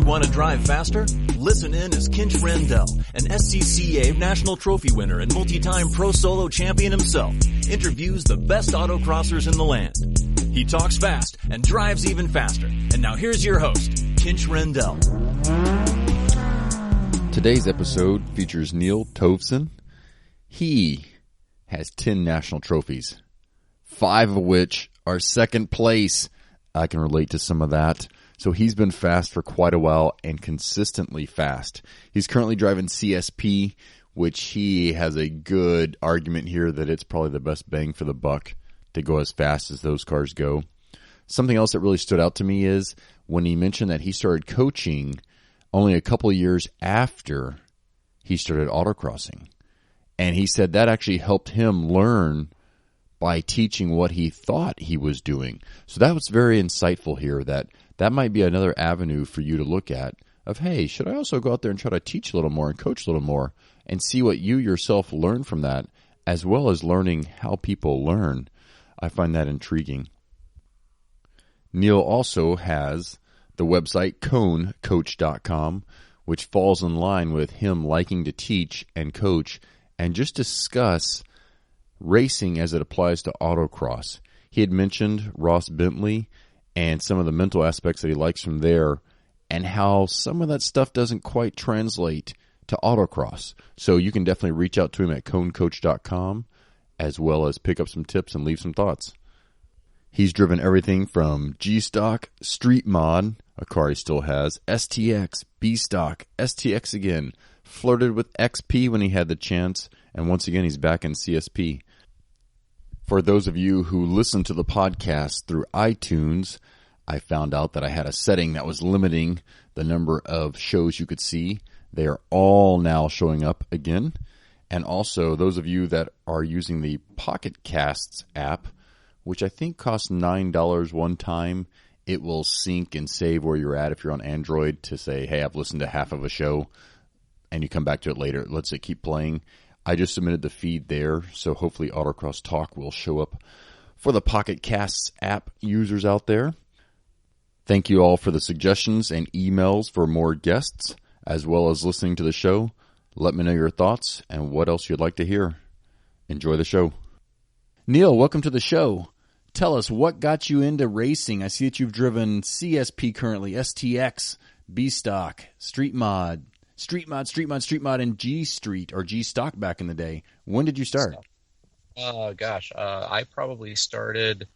Want to drive faster? Listen in as Kinch Rendell, an SCCA National Trophy winner and multi-time Pro Solo champion himself, interviews the best autocrossers in the land. He talks fast and drives even faster. And now here's your host, Kinch Rendell. Today's episode features Neal-Tovsen. He has 10 national trophies, 5 of which are second place. I can relate to some of that. So he's been fast for quite a while and consistently fast. He's currently driving CSP, which he has a good argument here that it's probably the best bang for the buck to go as fast as those cars go. Something else that really stood out to me is when he mentioned that he started coaching only a couple of years after he started autocrossing. And he said that actually helped him learn by teaching what he thought he was doing. So that was very insightful here, that might be another avenue for you to look at of, hey, should I also go out there and try to teach a little more and coach a little more and see what you yourself learn from that, as well as learning how people learn. I find that intriguing. Neal also has the website conecoach.com, which falls in line with him liking to teach and coach and just discuss racing as it applies to autocross. He had mentioned Ross Bentley and some of the mental aspects that he likes from there and how some of that stuff doesn't quite translate to autocross. So you can definitely reach out to him at conecoach.com as well as pick up some tips and leave some thoughts. He's driven everything from G-Stock, Street Mod, a car he still has, STX, B-Stock, STX again, flirted with XP when he had the chance, and once again he's back in CSP. For those of you who listen to the podcast through iTunes, I found out that I had a setting that was limiting the number of shows you could see. They are all now showing up again. And also, those of you that are using the Pocket Casts app, which I think costs $9 one time, it will sync and save where you're at if you're on Android to say, hey, I've listened to half of a show, and you come back to it later. Let's say keep playing. I just submitted the feed there, so hopefully Autocross Talk will show up for the Pocket Casts app users out there. Thank you all for the suggestions and emails for more guests, as well as listening to the show. Let me know your thoughts and what else you'd like to hear. Enjoy the show. Neal, welcome to the show. Tell us, what got you into racing? I see that you've driven CSP currently, STX, B-Stock, Street Mod, and G-Street, or G-Stock back in the day. When did you start? I probably started,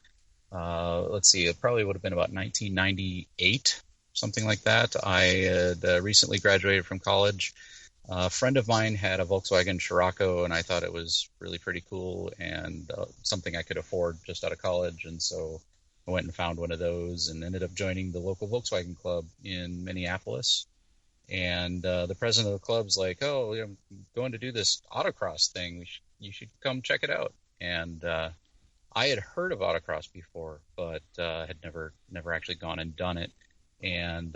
it probably would have been about 1998, something like that. I had recently graduated from college. A friend of mine had a Volkswagen Scirocco, and I thought it was really pretty cool and something I could afford just out of college. And so I went and found one of those and ended up joining the local Volkswagen club in Minneapolis. And the president of the club's like, oh, I'm going to do this autocross thing. You should come check it out. And I had heard of autocross before, but had never actually gone and done it. And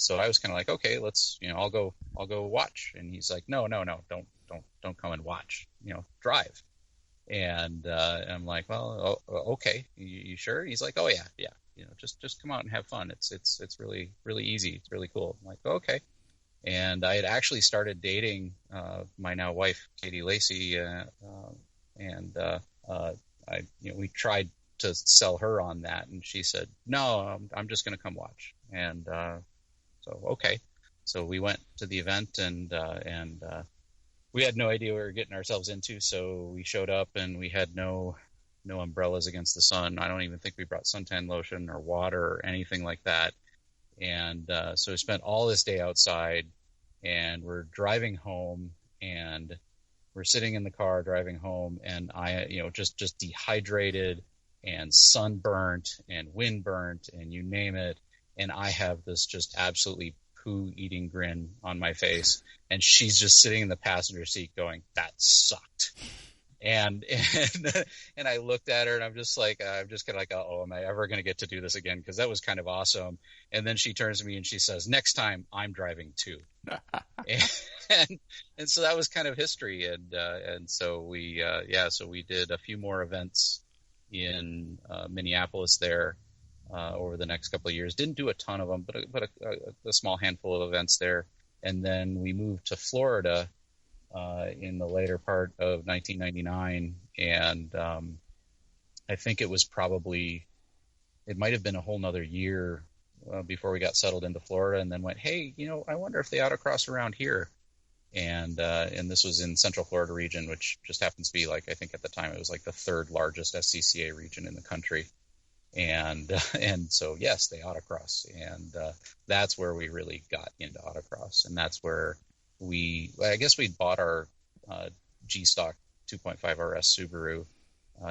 so I was kind of like, okay, let's, I'll go watch. And he's like, no, don't come and watch, drive. And I'm like, well, okay, you sure? He's like, oh yeah, just come out and have fun. It's really, really easy. It's really cool. I'm like, okay. And I had actually started dating my now wife, Katie Lacey, we tried to sell her on that, and she said, "No, I'm just going to come watch." And so okay, so we went to the event, and we had no idea what we were getting ourselves into. So we showed up, and we had no umbrellas against the sun. I don't even think we brought suntan lotion or water or anything like that. And so we spent all this day outside, and we're driving home, and we're sitting in the car driving home, and I, just dehydrated and sunburnt and windburnt and you name it. And I have this just absolutely poo-eating grin on my face, and she's just sitting in the passenger seat going, "That sucked." And I looked at her, and I'm just kind of like, oh, am I ever going to get to do this again? Because that was kind of awesome. And then she turns to me and she says, "Next time I'm driving too." and so that was kind of history. And so we did a few more events in Minneapolis there. over the next couple of years. Didn't do a ton of them, but a small handful of events there. And then we moved to Florida in the later part of 1999, and I think it might have been a whole nother year before we got settled into Florida, and then went, hey, I wonder if they autocross around here. And this was in Central Florida region, which just happens to be I think at the time it was the third largest SCCA region in the country. And so, yes, they autocross. And that's where we really got into autocross. And that's where we bought our G-Stock 2.5 RS Subaru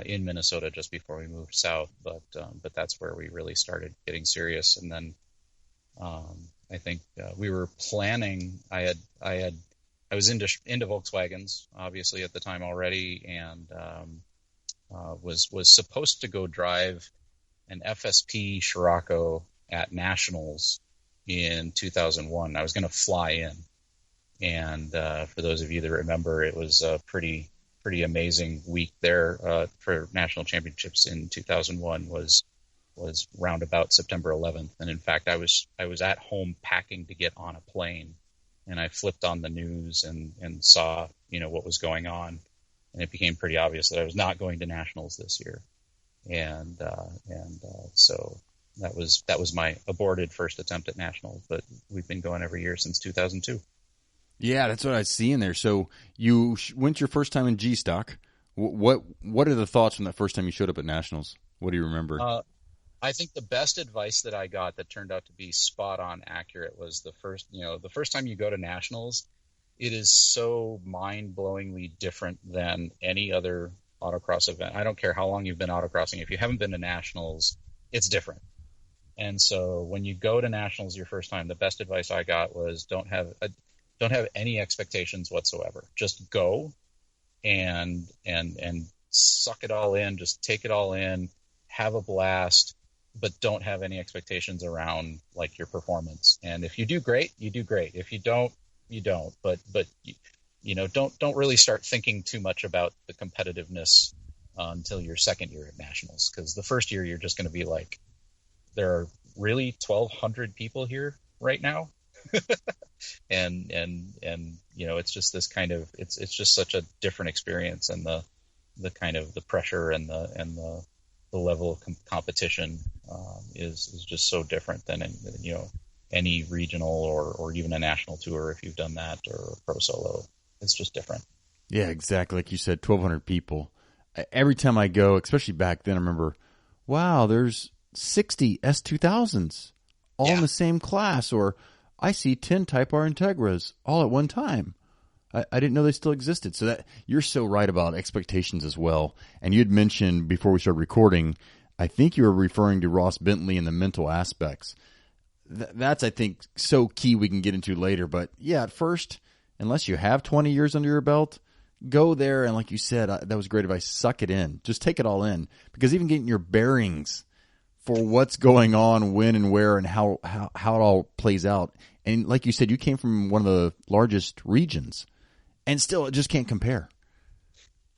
in Minnesota just before we moved south. But that's where we really started getting serious. And then I think we were planning. I was into Volkswagens, obviously, at the time already, and was supposed to go drive an FSP Scirocco at Nationals in 2001. I was going to fly in, and for those of you that remember, it was a pretty amazing week there for national championships in 2001. Was round about September 11th, and in fact, I was at home packing to get on a plane, and I flipped on the news and saw what was going on, and it became pretty obvious that I was not going to nationals this year. And so that was my aborted first attempt at nationals, but we've been going every year since 2002. Yeah, that's what I see in there. So you went your first time in G-Stock. What are the thoughts from that first time you showed up at nationals? What do you remember? I think the best advice that I got that turned out to be spot on accurate was the first time you go to nationals, it is so mind-blowingly different than any other autocross event. I don't care how long you've been autocrossing. If you haven't been to nationals, it's different. And so when you go to nationals your first time, the best advice I got was don't have any expectations whatsoever. Just go and suck it all in. Just take it all in, have a blast, but don't have any expectations around your performance. And if you do great, you do great. If you don't, you don't. But don't really start thinking too much about the competitiveness until your second year at nationals, because the first year you're just going to be there are really 1,200 people here right now, and it's just this kind of it's just such a different experience, and the kind of the pressure and the level of competition is just so different than any regional or even a national tour if you've done that, or a pro solo. It's just different. Yeah, exactly. Like you said, 1,200 people. Every time I go, especially back then, I remember, wow, there's 60 S2000s all in the same class, or I see 10 Type R Integras all at one time. I didn't know they still existed. So that you're so right about expectations as well. And you had mentioned before we started recording, I think you were referring to Ross Bentley and the mental aspects. That's, I think, so key we can get into later. But yeah, at first, unless you have 20 years under your belt, go there. And like you said, that was great advice. Suck it in. Just take it all in. Because even getting your bearings for what's going on, when and where, and how it all plays out. And like you said, you came from one of the largest regions, and still it just can't compare.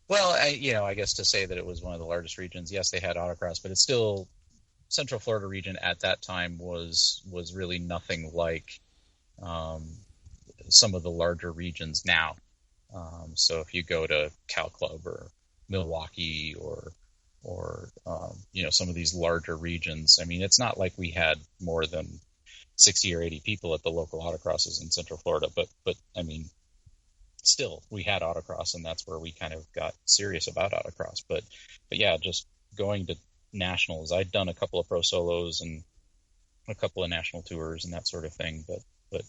Well, I guess to say that it was one of the largest regions, yes, they had autocross, but it's still Central Florida region at that time was really nothing like some of the larger regions now. So if you go to Cal Club or Milwaukee or some of these larger regions, I mean, it's not like we had more than 60 or 80 people at the local autocrosses in Central Florida, but I mean, still we had autocross, and that's where we kind of got serious about autocross. But yeah, just going to nationals, I'd done a couple of pro solos and a couple of national tours and that sort of thing, but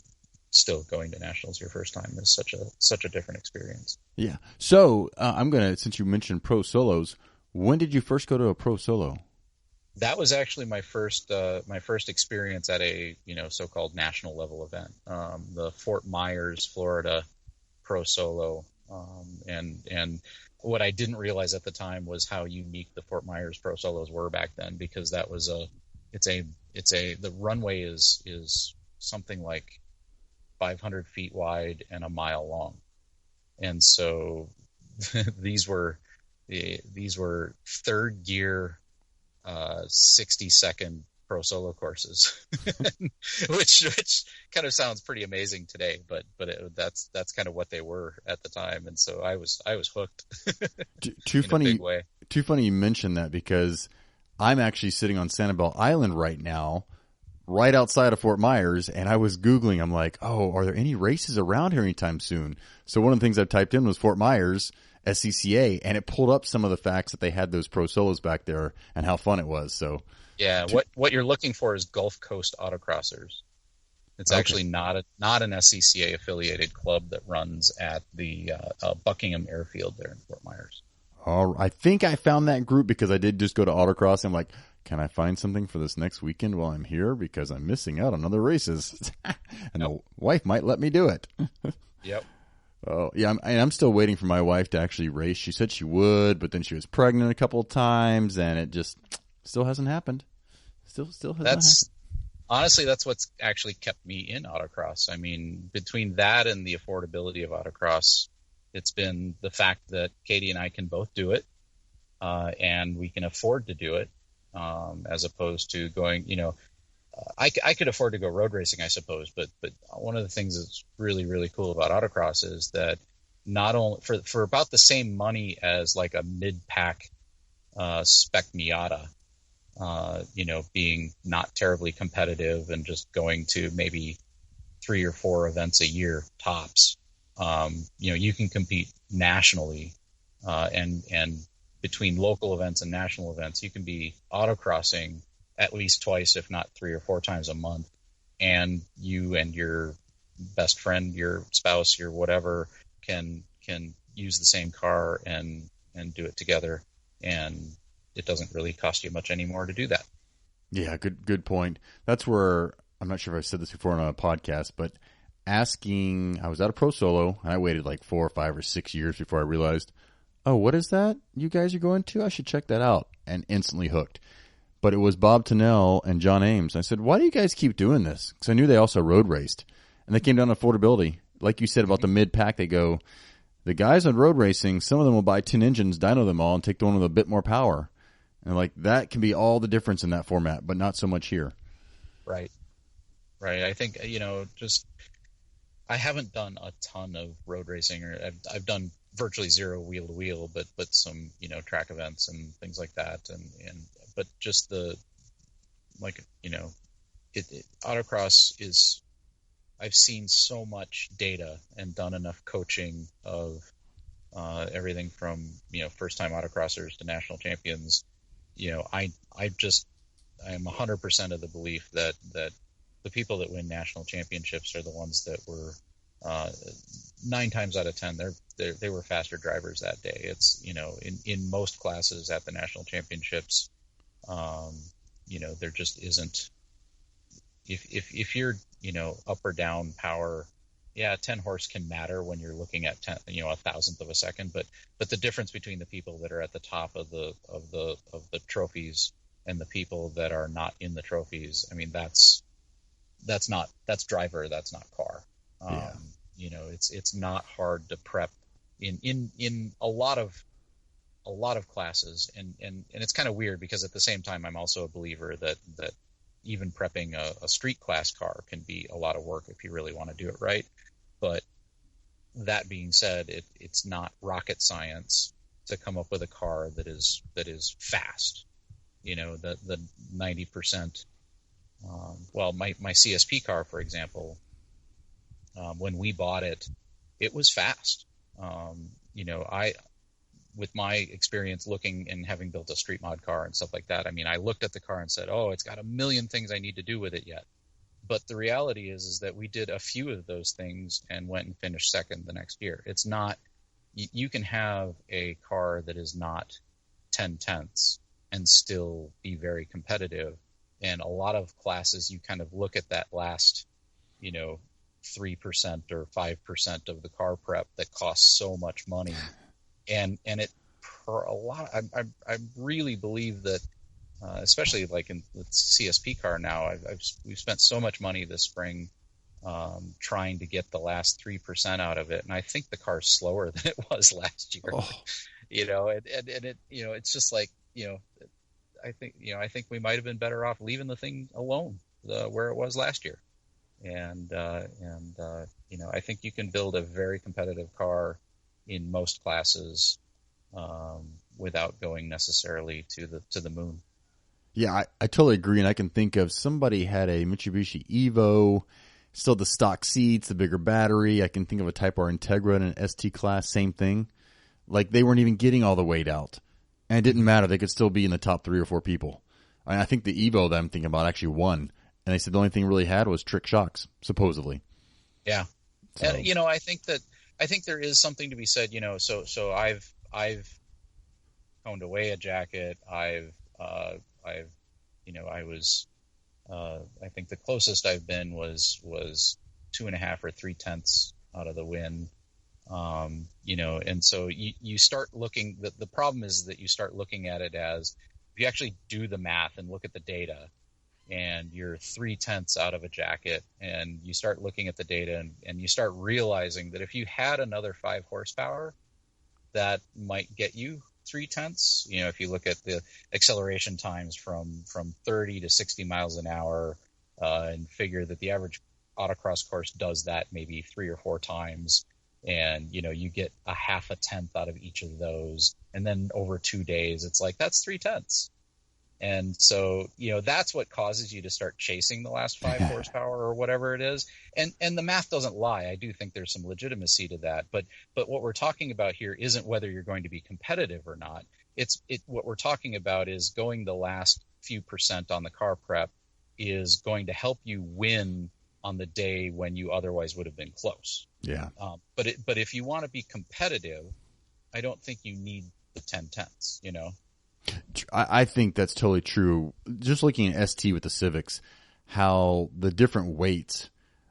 still going to nationals your first time is such a different experience. Yeah. So since you mentioned pro solos, when did you first go to a pro solo? That was actually my first experience at a so-called national level event, the Fort Myers, Florida pro solo, and what I didn't realize at the time was how unique the Fort Myers pro solos were back then, because that was the runway is something like 500 feet wide and a mile long, and so these were third gear 60-second pro solo courses, which kind of sounds pretty amazing today, but that's kind of what they were at the time, and so I was hooked. Too in a big funny. way. Too funny you mentioned that, because I'm actually sitting on Sanibel Island right now, right outside of Fort Myers, and I was Googling. I'm like, oh, are there any races around here anytime soon? So one of the things I typed in was Fort Myers SCCA, and it pulled up some of the facts that they had those pro solos back there and how fun it was. So Yeah, what you're looking for is Gulf Coast Autocrossers. It's Okay. actually not an SCCA affiliated club that runs at the Buckingham Airfield there in Fort Myers. I think I found that group because I did just go to autocross. I'm like, can I find something for this next weekend while I'm here, because I'm missing out on other races, and the wife might let me do it. Yep. Oh yeah, I'm still waiting for my wife to actually race. She said she would, but then she was pregnant a couple of times, and it just still hasn't happened. Still has not happened. Honestly, that's what's actually kept me in autocross. I mean, between that and the affordability of autocross, it's been the fact that Katie and I can both do it, and we can afford to do it, as opposed to going, I could afford to go road racing, I suppose, but one of the things that's really, really cool about autocross is that not only for about the same money as like a mid-pack spec Miata, being not terribly competitive and just going to maybe 3 or 4 events a year tops, you can compete nationally, and between local events and national events, you can be autocrossing at least twice, if not 3 or 4 times a month. And you and your best friend, your spouse, your whatever, can use the same car and do it together. And it doesn't really cost you much anymore to do that. Yeah, good point. That's where, I'm not sure if I've said this before on a podcast, but I was at a pro solo, and I waited like 4 or 5 or 6 years before I realized, oh, what is that you guys are going to? I should check that out, and instantly hooked. But it was Bob Tennell and John Ames. I said, why do you guys keep doing this? Because I knew they also road raced. And they came down to affordability. Like you said about the mid-pack, they go, the guys on road racing, some of them will buy 10 engines, dyno them all, and take the one with a bit more power. And like that can be all the difference in that format, but not so much here. Right. I think, I haven't done a ton of road racing, or I've done virtually zero wheel to wheel, but some, track events and things like that. But just autocross is, I've seen so much data and done enough coaching of everything from, first time autocrossers to national champions. I am 100% of the belief that the people that win national championships are the ones that were 9 times out of 10 they were faster drivers that day. It's in most classes at the national championships, there just isn't. If you're up or down power, 10 horse can matter when you're looking at 10, a thousandth of a second, but the difference between the people that are at the top of the trophies and the people that are not in the trophies, I mean, that's driver, that's not car. Yeah. It's not hard to prep in a lot of classes, and it's kind of weird because at the same time I'm also a believer that even prepping a street class car can be a lot of work if you really want to do it right. But that being said, it's not rocket science to come up with a car that is fast. The 90%. My CSP car, for example, when we bought it, it was fast. With my experience looking and having built a street mod car and stuff like that, I mean, I looked at the car and said, oh, it's got a million things I need to do with it yet. But the reality is that we did a few of those things and went and finished second the next year. It's not, you can have a car that is not 10 tenths and still be very competitive. And a lot of classes, you kind of look at that last, 3% or 5% of the car prep that costs so much money. And it, for a lot, I really believe that, especially like in the CSP car now, we've spent so much money this spring trying to get the last 3% out of it, and I think the car's slower than it was last year. Oh. And it, it's just like, I think we might have been better off leaving the thing alone where it was last year. And I think you can build a very competitive car in most classes without going necessarily to the moon. Yeah, I totally agree, and I can think of somebody had a Mitsubishi Evo, still the stock seats, the bigger battery. I can think of a Type R Integra in an ST class, same thing. Like they weren't even getting all the weight out, and it didn't matter. They could still be in the top 3 or 4 people. I think the Evo that I'm thinking about actually won, and they said the only thing it really had was trick shocks, supposedly. Yeah, So, and I think there is something to be said. So I've owned away a jacket. I think the closest I've been was 2.5 or 3/10 out of the wind. And so you start looking. The problem is that you start looking at it as if you actually do the math and look at the data, and you're 3/10 out of a jacket, and you start looking at the data, and you start realizing that if you had another 5 horsepower, that might get you 3/10. If you look at the acceleration times from 30 to 60 miles an hour, and figure that the average autocross course does that maybe 3 or 4 times, and you get a 0.5 out of each of those, and then over 2 days, it's like that's 3/10. And so, that's what causes you to start chasing the last 5 horsepower or whatever it is. And the math doesn't lie. I do think there's some legitimacy to that. But what we're talking about here isn't whether you're going to be competitive or not. What we're talking about is going the last few percent on the car prep is going to help you win on the day when you otherwise would have been close. Yeah. But if you want to be competitive, I don't think you need the 10/10s, I think that's totally true. Just looking at ST with the Civics, how the different weights.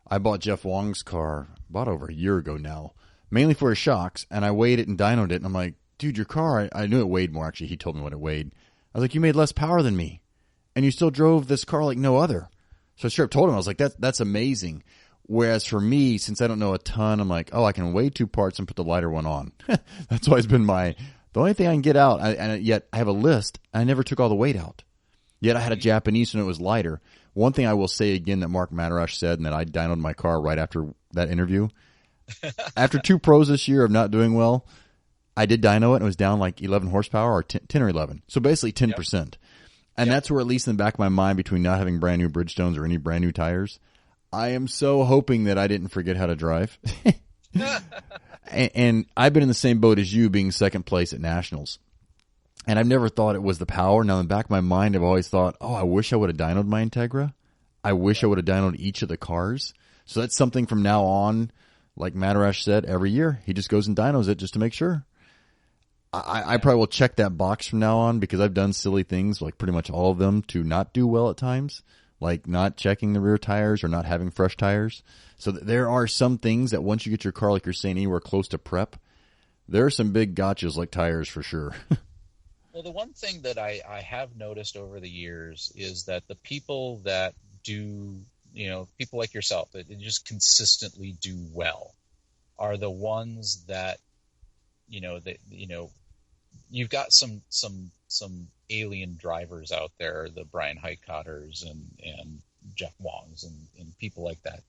I bought Jeff Wong's car about over a year ago now, mainly for his shocks, and I weighed it and dynoed it, and I'm like, dude, your car, I knew it weighed more, actually. He told me what it weighed. I was like, you made less power than me, and you still drove this car like no other. So I straight up told him, I was like, that's amazing. Whereas for me, since I don't know a ton, I'm like, oh, I can weigh 2 parts and put the lighter one on. That's always been the only thing I can get out, and yet I have a list. I never took all the weight out. Yet I had a Japanese and it was lighter. One thing I will say again that Mark Matarash said, and that I dynoed my car right after that interview. After 2 pros this year of not doing well, I did dyno it, and it was down like 11 horsepower or 10 or 11. So basically 10%. Yep. And that's where, at least in the back of my mind, between not having brand new Bridgestones or any brand new tires, I am so hoping that I didn't forget how to drive. And I've been in the same boat as you, being second place at Nationals. And I've never thought it was the power. Now, in the back of my mind, I've always thought, oh, I wish I would have dynoed my Integra. I wish I would have dynoed each of the cars. So that's something from now on, like Matarash said, every year. He just goes and dynos it just to make sure. I probably will check that box from now on, because I've done silly things, like pretty much all of them, to not do well at times, like not checking the rear tires or not having fresh tires. So there are some things that once you get your car, like you're saying, anywhere close to prep, there are some big gotchas like tires for sure. Well, the one thing that I have noticed over the years is that the people that do, people like yourself that just consistently do well are the ones that, you've got some alien drivers out there, the Brian Highcotters and Jeff Wongs and people like that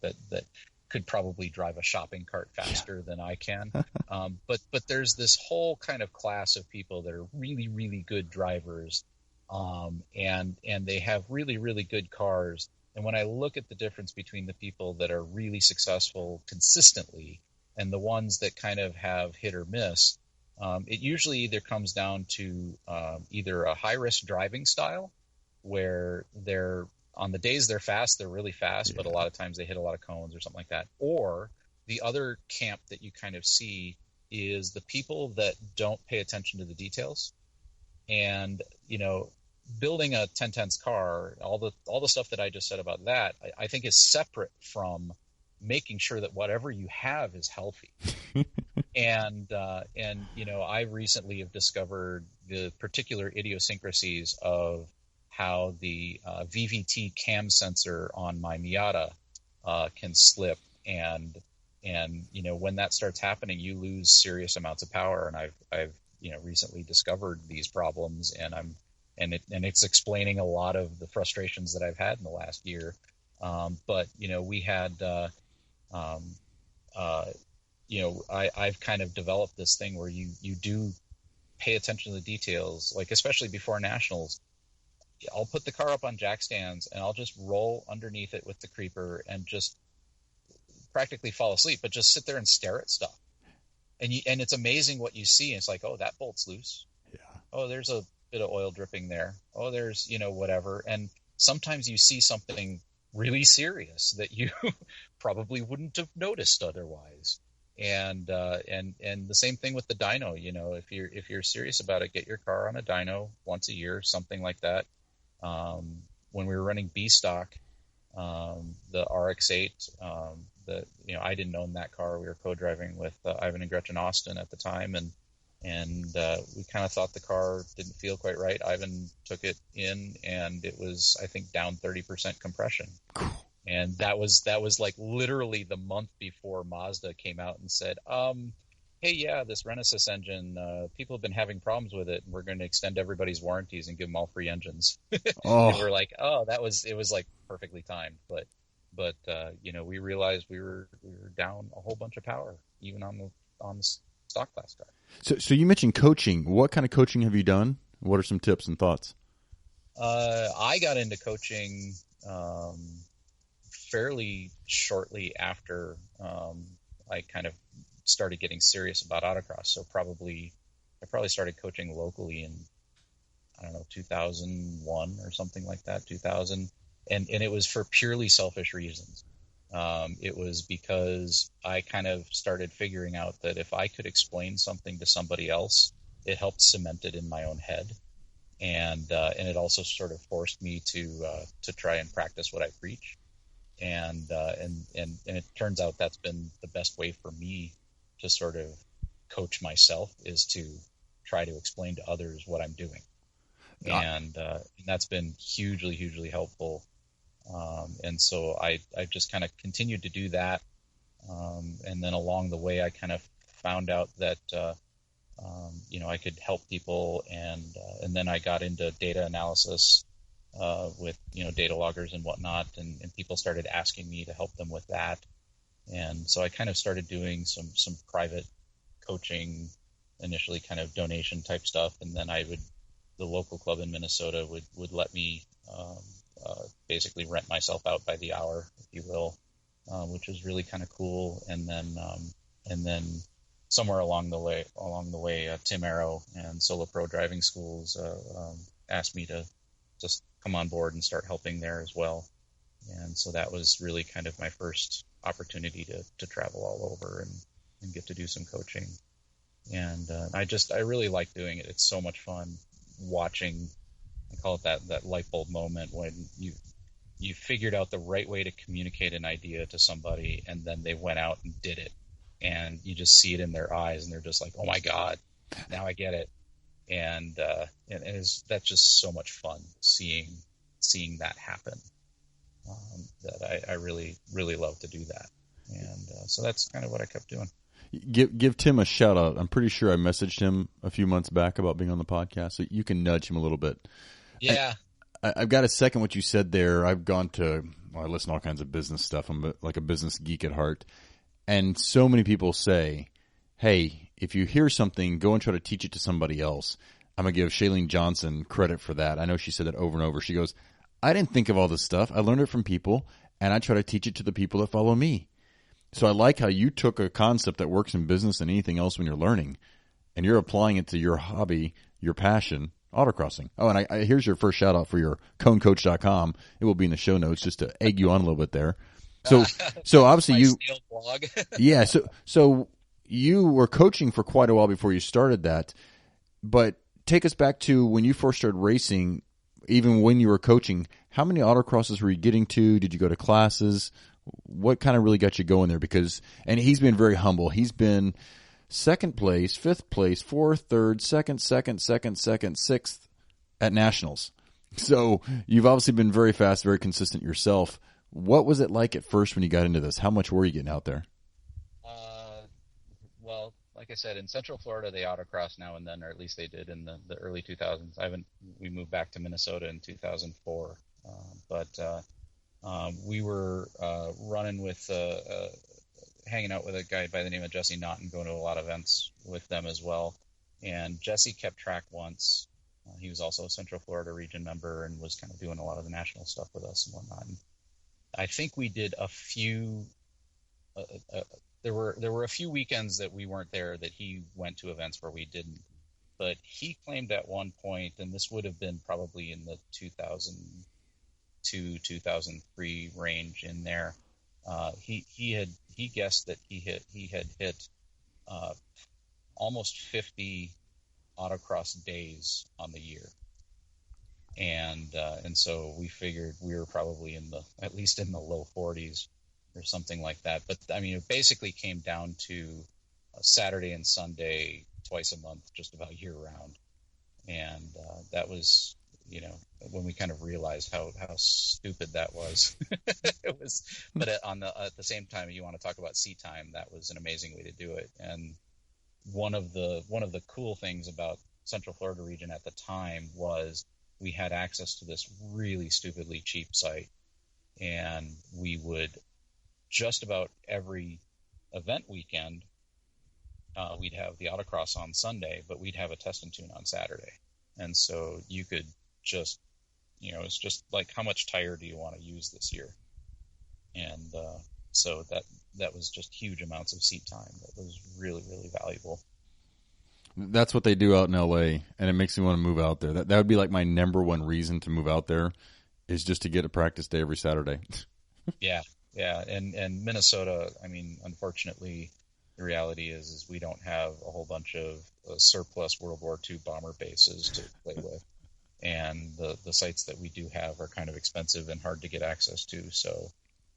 could probably drive a shopping cart faster than I can. But there's this whole kind of class of people that are really, really good drivers, and they have really, really good cars. And when I look at the difference between the people that are really successful consistently and the ones that kind of have hit or miss, it usually either comes down to either a high-risk driving style, where they're on the days they're fast, they're really fast, but a lot of times they hit a lot of cones or something like that. Or the other camp that you kind of see is the people that don't pay attention to the details. And, building a 10/10 car, all the stuff that I just said about that, I think is separate from making sure that whatever you have is healthy. And I recently have discovered the particular idiosyncrasies of how the VVT cam sensor on my Miata can slip, and when that starts happening, you lose serious amounts of power. And I've recently discovered these problems, and and it's explaining a lot of the frustrations that I've had in the last year. But we had, I've kind of developed this thing where you do pay attention to the details, like especially before nationals. I'll put the car up on jack stands and I'll just roll underneath it with the creeper and just practically fall asleep, but just sit there and stare at stuff. And it's amazing what you see. It's like, oh, that bolt's loose. Yeah. Oh, there's a bit of oil dripping there. Oh, there's, whatever. And sometimes you see something really serious that you probably wouldn't have noticed otherwise. And the same thing with the dyno. If you're serious about it, get your car on a dyno once a year, something like that. When we were running B stock, the RX-8, I didn't own that car. We were co-driving with Ivan and Gretchen Austin at the time, and we kind of thought the car didn't feel quite right. Ivan took it in, and it was, I think, down 30% compression. And that was like literally the month before Mazda came out and said, hey, yeah, this Renesas engine, people have been having problems with it, and we're going to extend everybody's warranties and give them all free engines. Oh. And we're like, oh, it was like perfectly timed. But we realized we were down a whole bunch of power, even on the stock class car. So you mentioned coaching. What kind of coaching have you done? What are some tips and thoughts? I got into coaching fairly shortly after I kind of started getting serious about autocross. So I probably started coaching locally in, 2001 or something like that, 2000. And it was for purely selfish reasons. It was because I kind of started figuring out that if I could explain something to somebody else, it helped cement it in my own head. And it also sort of forced me to try and practice what I preach. And it turns out that's been the best way for me to sort of coach myself, is to try to explain to others what I'm doing. And that's been hugely, hugely helpful. And so I just kind of continued to do that. And then along the way, I kind of found out that, I could help people. And then I got into data analysis, with, data loggers and whatnot. And people started asking me to help them with that. And so I kind of started doing some private coaching, initially kind of donation type stuff. And then the local club in Minnesota would let me, basically rent myself out by the hour, if you will, which was really kind of cool. And then somewhere along the way, Tim Arrow and Solo Pro Driving Schools asked me to just come on board and start helping there as well. And so that was really kind of my first opportunity to travel all over and get to do some coaching. And I really like doing it. It's so much fun watching. I call it that light bulb moment when you figured out the right way to communicate an idea to somebody, and then they went out and did it, and you just see it in their eyes, and they're just like, "Oh my God, now I get it." And that's just so much fun seeing that happen. That I really, really love to do that, and so that's kind of what I kept doing. Give Tim a shout out. I'm pretty sure I messaged him a few months back about being on the podcast, so you can nudge him a little bit. Yeah. I've got to second what you said there. I listen to all kinds of business stuff. I'm like a business geek at heart. And so many people say, hey, if you hear something, go and try to teach it to somebody else. I'm going to give Shailene Johnson credit for that. I know she said that over and over. She goes, I didn't think of all this stuff. I learned it from people, and I try to teach it to the people that follow me. So I like how you took a concept that works in business and anything else when you're learning, and you're applying it to your hobby, your passion, autocrossing. Oh, and here's your first shout out for your conecoach.com. It will be in the show notes just to egg you on a little bit there. So obviously you, blog. Yeah. So you were coaching for quite a while before you started that, but take us back to when you first started racing, even when you were coaching, how many autocrosses were you getting to? Did you go to classes? What kind of really got you going there? And he's been very humble. He's been second place, fifth place, fourth, third, second, sixth at nationals. So you've obviously been very fast, very consistent yourself. What was it like at first when you got into this? How much were you getting out there? Well, like like I said, in Central Florida, they autocross now and then, or at least they did in the early 2000s. We moved back to Minnesota in 2004. We were running with, hanging out with a guy by the name of Jesse Naughton, going to a lot of events with them as well. And Jesse kept track once. He was also a Central Florida region member and was kind of doing a lot of the national stuff with us and whatnot. And I think we did a few. There were a few weekends that we weren't there that he went to events where we didn't. But he claimed at one point, and this would have been probably in the 2002, 2003 range in there. He guessed that he had hit almost 50 autocross days on the year, and so we figured we were probably at least in the low 40s or something like that. But I mean, it basically came down to Saturday and Sunday twice a month, just about year round, and that was, when we kind of realized how stupid that was. It was, but at the same time, you want to talk about seat time, that was an amazing way to do it. And one of the cool things about Central Florida region at the time was we had access to this really stupidly cheap site, and we would just about every event weekend, we'd have the autocross on Sunday, but we'd have a test and tune on Saturday. And so you could just, it's just like, how much tire do you want to use this year? And so that was just huge amounts of seat time. That was really, really valuable. That's what they do out in LA, and it makes me want to move out there. That would be like my number one reason to move out there, is just to get a practice day every Saturday. Yeah. And Minnesota, I mean, unfortunately, the reality is we don't have a whole bunch of surplus World War II bomber bases to play with. And the sites that we do have are kind of expensive and hard to get access to. So,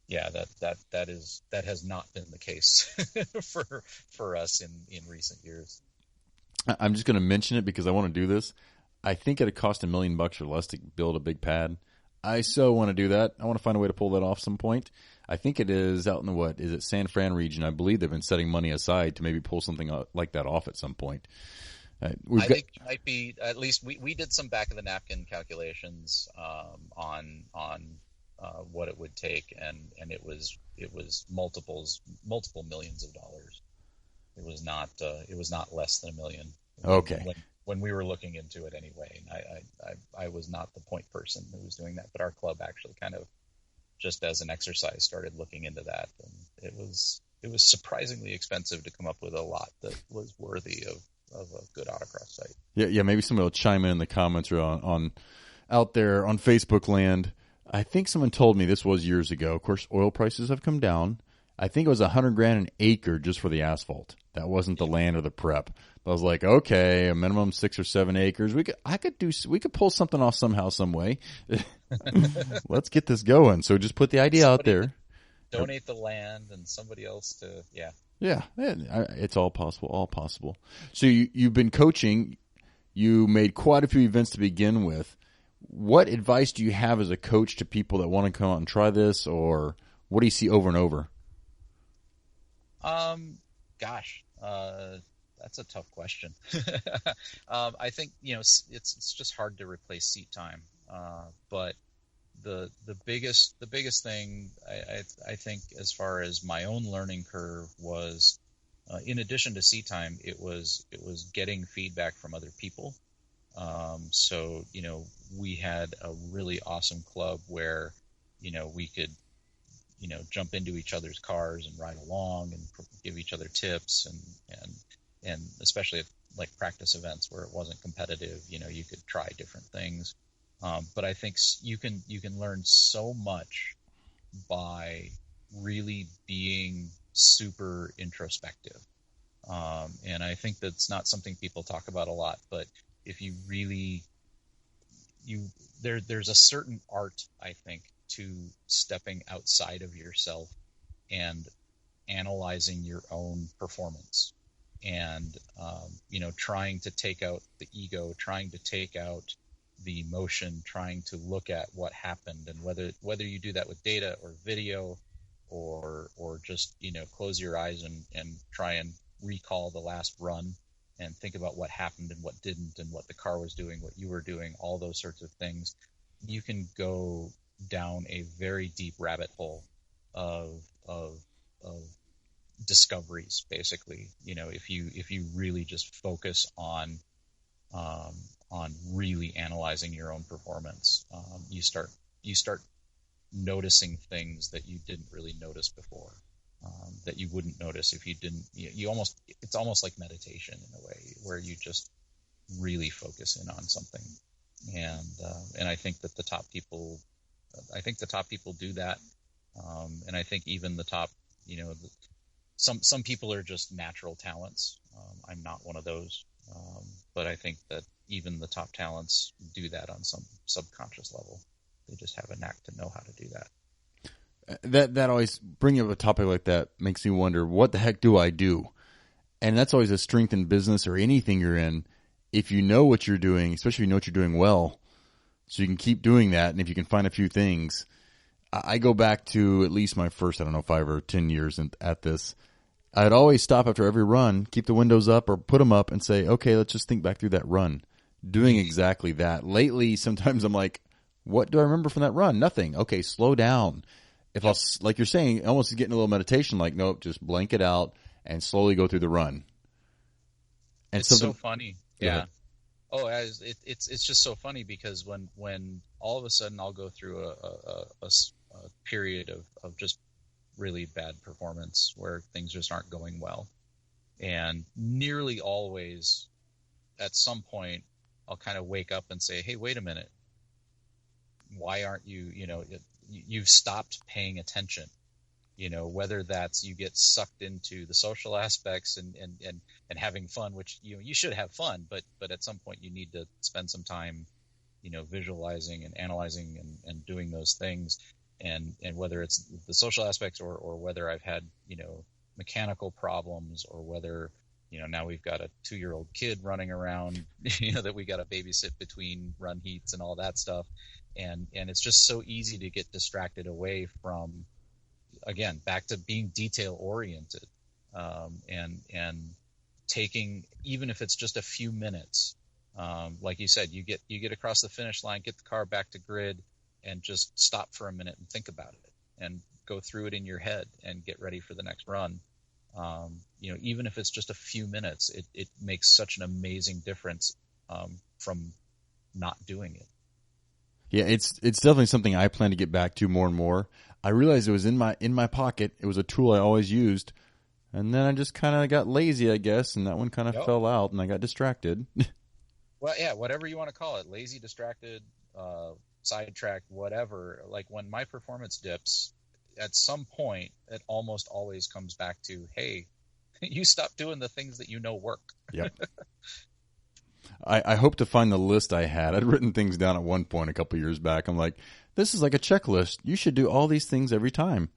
yeah, that has not been the case for us in recent years. I'm just going to mention it because I want to do this. I think it'd cost $1 million or less to build a big pad. I so want to do that. I want to find a way to pull that off some point. I think it is out in the San Fran region. I believe they've been setting money aside to maybe pull something like that off at some point. I think it might be, at least we did some back of the napkin calculations on what it would take, and it was multiple millions of dollars. It was not less than $1 million. Okay. When we were looking into it anyway, and I was not the point person who was doing that, but our club actually kind of, just as an exercise, started looking into that, and it was surprisingly expensive to come up with a lot that was worthy of a good autocross site. Yeah. Maybe somebody will chime in the comments or on out there on Facebook land. I think someone told me this was years ago. Of course, oil prices have come down. I think it was $100,000 an acre just for the asphalt. That wasn't the land or the prep. But I was like, okay, a minimum 6 or 7 acres. We could pull something off somehow, some way. Let's get this going. So just put the idea out there. Donate the land and somebody else to, yeah. Yeah, it's all possible. So you've been coaching. You made quite a few events to begin with. What advice do you have as a coach to people that want to come out and try this, or what do you see over and over? That's a tough question. I think, it's just hard to replace seat time. But the biggest thing I think, as far as my own learning curve, was, in addition to seat time, it was getting feedback from other people. So, we had a really awesome club where, we could, jump into each other's cars and ride along and give each other tips, and especially at like practice events where it wasn't competitive, you could try different things. But I think you can learn so much by really being super introspective. And I think that's not something people talk about a lot, but if you really, there's a certain art, I think, to stepping outside of yourself and analyzing your own performance, and trying to take out the ego, trying to take out the emotion, trying to look at what happened, and whether you do that with data or video, or just close your eyes and try and recall the last run and think about what happened and what didn't, and what the car was doing, what you were doing, all those sorts of things, you can go down a very deep rabbit hole of discoveries, basically. If you really just focus on really analyzing your own performance, you start noticing things that you didn't really notice before, that you wouldn't notice if you didn't. It's almost like meditation in a way, where you just really focus in on something. And I think that the top people do that. And I think even the top, some people are just natural talents. I'm not one of those. But I think that even the top talents do that on some subconscious level. They just have a knack to know how to do that. That always, bringing up a topic like that makes me wonder, what the heck do I do? And that's always a strength in business or anything you're in. If you know what you're doing, especially if you know what you're doing well, so you can keep doing that, and if you can find a few things. I go back to at least my first, 5 or 10 years at this. I'd always stop after every run, keep the windows up or put them up, and say, okay, let's just think back through that run. Doing exactly that. Lately, sometimes I'm like, what do I remember from that run? Nothing. Okay, slow down. If I'll, like you're saying, almost getting a little meditation, like, nope, just blank it out and slowly go through the run. And it's so funny. Yeah. Oh, it's just so funny, because when all of a sudden I'll go through a period of just really bad performance where things just aren't going well, and nearly always at some point I'll kind of wake up and say, hey, wait a minute, why aren't you've stopped paying attention, whether that's you get sucked into the social aspects and having fun, which you should have fun, but at some point you need to spend some time visualizing and analyzing and doing those things. And whether it's the social aspects or whether I've had, mechanical problems, or whether, now we've got a 2-year-old kid running around, that we got to babysit between run heats and all that stuff. And it's just so easy to get distracted away from, again, back to being detail oriented, and taking, even if it's just a few minutes, like you said, you get across the finish line, get the car back to grid, and just stop for a minute and think about it and go through it in your head and get ready for the next run. Even if it's just a few minutes, it makes such an amazing difference from not doing it. Yeah, it's definitely something I plan to get back to more and more. I realized it was in my pocket. It was a tool I always used, and then I just kind of got lazy, I guess, and that one kind of fell out, and I got distracted. Well, yeah, whatever you want to call it, lazy, distracted, sidetracked, whatever. Like when my performance dips, at some point, it almost always comes back to, hey, you stop doing the things that work. Yep. I hope to find the list I had. I'd written things down at one point a couple years back. I'm like, this is like a checklist. You should do all these things every time.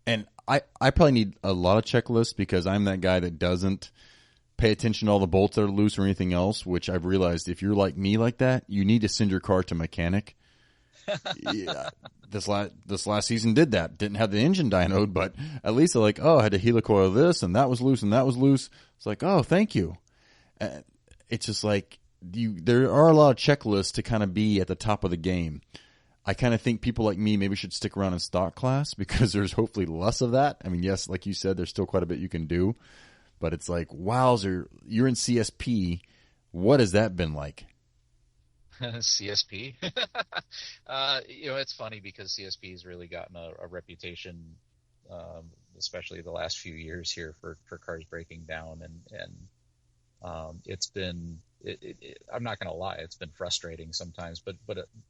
And I probably need a lot of checklists, because I'm that guy that doesn't pay attention to all the bolts that are loose or anything else, which I've realized if you're like me like that, you need to send your car to a mechanic. Yeah, this last season did that. Didn't have the engine dynoed, but at least they're like, oh, I had to helicoil this, and that was loose, and that was loose. It's like, oh, thank you. It's just like, there are a lot of checklists to kind of be at the top of the game. I kind of think people like me maybe should stick around in stock class, because there's hopefully less of that. I mean, yes, like you said, there's still quite a bit you can do, but it's like, wowzer, you're in CSP. What has that been like? CSP. It's funny, because CSP has really gotten a reputation, especially the last few years here, for cars breaking down, and it's been, I'm not going to lie, it's been frustrating sometimes, but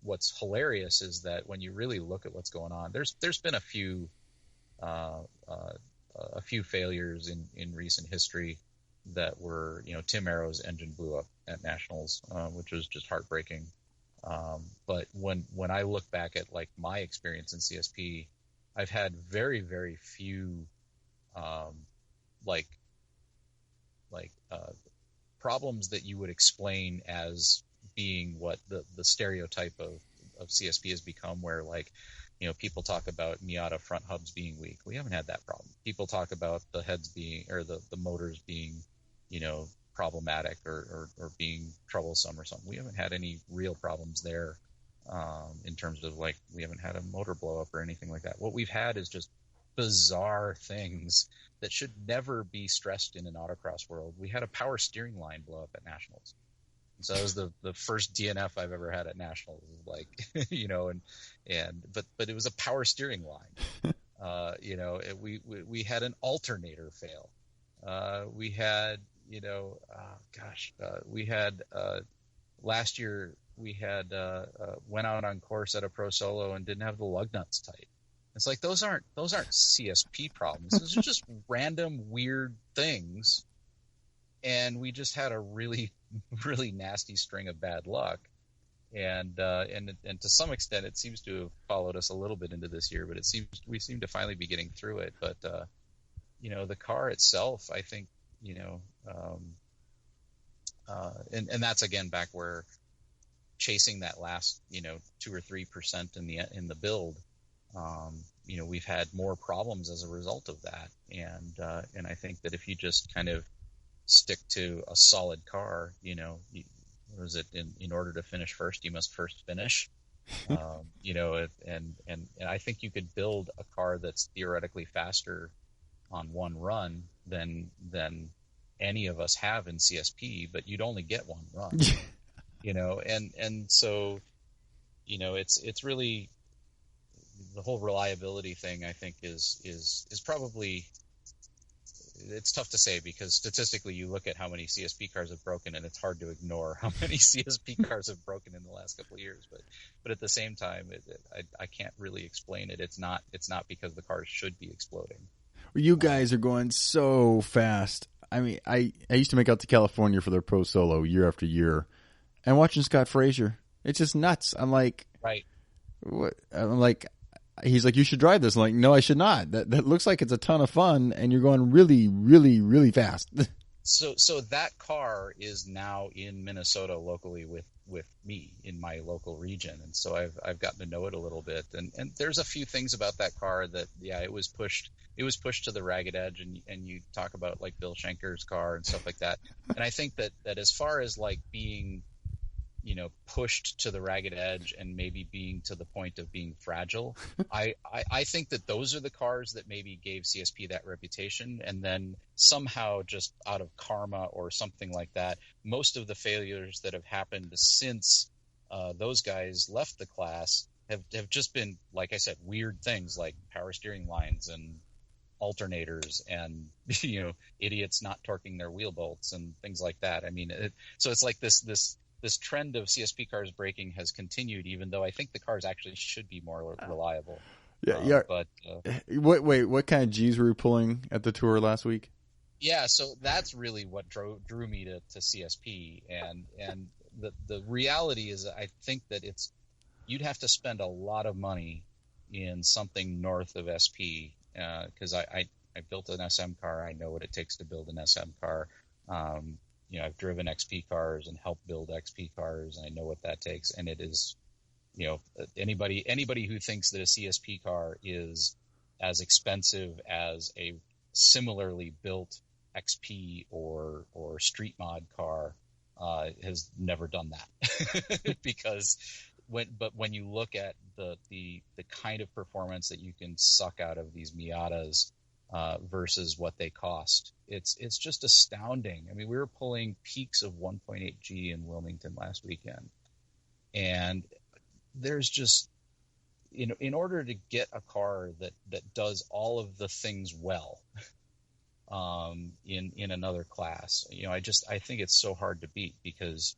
what's hilarious is that when you really look at what's going on, there's been a few failures in recent history that were, Tim Arrow's engine blew up at Nationals, which was just heartbreaking. But when I look back at like my experience in CSP, I've had very, very few problems that you would explain as being what the stereotype of CSP has become, where like people talk about Miata front hubs being weak. We haven't had that problem. People talk about the heads being, or the motors being, problematic or being troublesome or something. We haven't had any real problems there, in terms of like, we haven't had a motor blow up or anything like that. What we've had is just bizarre things that should never be stressed in an autocross world. We had a power steering line blow up at Nationals. So that was the first DNF I've ever had at Nationals, like, but it was a power steering line. We had an alternator fail. We had, we had, last year we had, went out on course at a Pro Solo and didn't have the lug nuts tight. It's like, those aren't CSP problems. Those are just random weird things. And we just had a really, really nasty string of bad luck. And to some extent, it seems to have followed us a little bit into this year, but we seem to finally be getting through it. But, the car itself, I think, and that's again back where chasing that last, 2 or 3% in the build, we've had more problems as a result of that. And I think that if you just kind of stick to a solid car, in order to finish first, you must first finish. And I think you could build a car that's theoretically faster on one run than any of us have in CSP, but you'd only get one run. And so, it's really the whole reliability thing, I think is probably, it's tough to say because statistically you look at how many CSP cars have broken and it's hard to ignore how many CSP cars have broken in the last couple of years. But at the same time, I can't really explain it. It's not because the cars should be exploding. You guys are going so fast. I mean, I used to make out to California for their Pro Solo year after year, and watching Scott Frazier, it's just nuts. I'm like, right. What? I'm like, he's like, you should drive this. I'm like, no, I should not. That looks like it's a ton of fun, and you're going really, really, really fast. So that car is now in Minnesota locally with me in my local region, and so I've gotten to know it a little bit. And there's a few things about that car that, yeah, it was pushed to the ragged edge, and you talk about like Bill Schenker's car and stuff like that. And I think that as far as like being, pushed to the ragged edge and maybe being to the point of being fragile, I think that those are the cars that maybe gave CSP that reputation. And then somehow, just out of karma or something like that, most of the failures that have happened since those guys left the class have just been, like I said, weird things like power steering lines and alternators and idiots not torquing their wheel bolts and things like that. I mean, so it's like this trend of CSP cars breaking has continued, even though I think the cars actually should be more reliable. Yeah. But what kind of G's were you pulling at the tour last week? Yeah, so that's really what drew me to CSP, and the reality is, I think that you'd have to spend a lot of money in something north of SP, because I built an SM car. I know what it takes to build an SM car. I've driven XP cars and helped build XP cars, and I know what that takes. And it is, anybody who thinks that a CSP car is as expensive as a similarly built XP or street mod car has never done that. Because when you look at the kind of performance that you can suck out of these Miatas versus what they cost, it's just astounding. I mean, we were pulling peaks of 1.8 G in Wilmington last weekend, and there's just, in order to get a car that does all of the things well, in another class, I think it's so hard to beat, because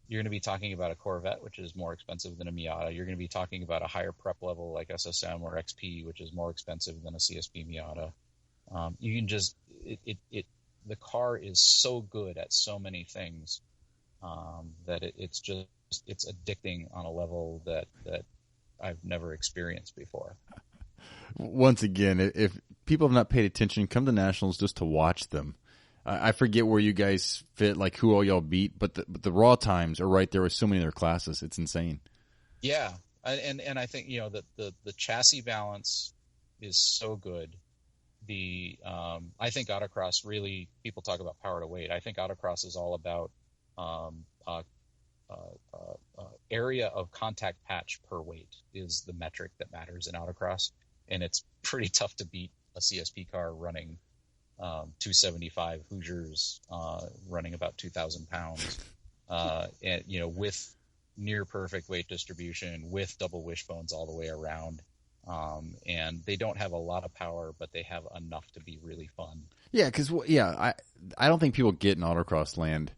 you're going to be talking about a Corvette, which is more expensive than a Miata. You're going to be talking about a higher prep level like SSM or XP, which is more expensive than a CSP Miata. You can just, the car is so good at so many things that it's addicting on a level that I've never experienced before. Once again, if people have not paid attention, come to Nationals just to watch them. I forget where you guys fit, like who all y'all beat, but the raw times are right there with so many of their classes. It's insane. Yeah. And I think that the chassis balance is so good. I think autocross really, people talk about power to weight. I think autocross is all about area of contact patch per weight is the metric that matters in autocross, and it's pretty tough to beat a CSP car running 275 Hoosiers running about 2,000 pounds, and with near perfect weight distribution, with double wishbones all the way around. And they don't have a lot of power, but they have enough to be really fun. Yeah, because I don't think people get in autocross land.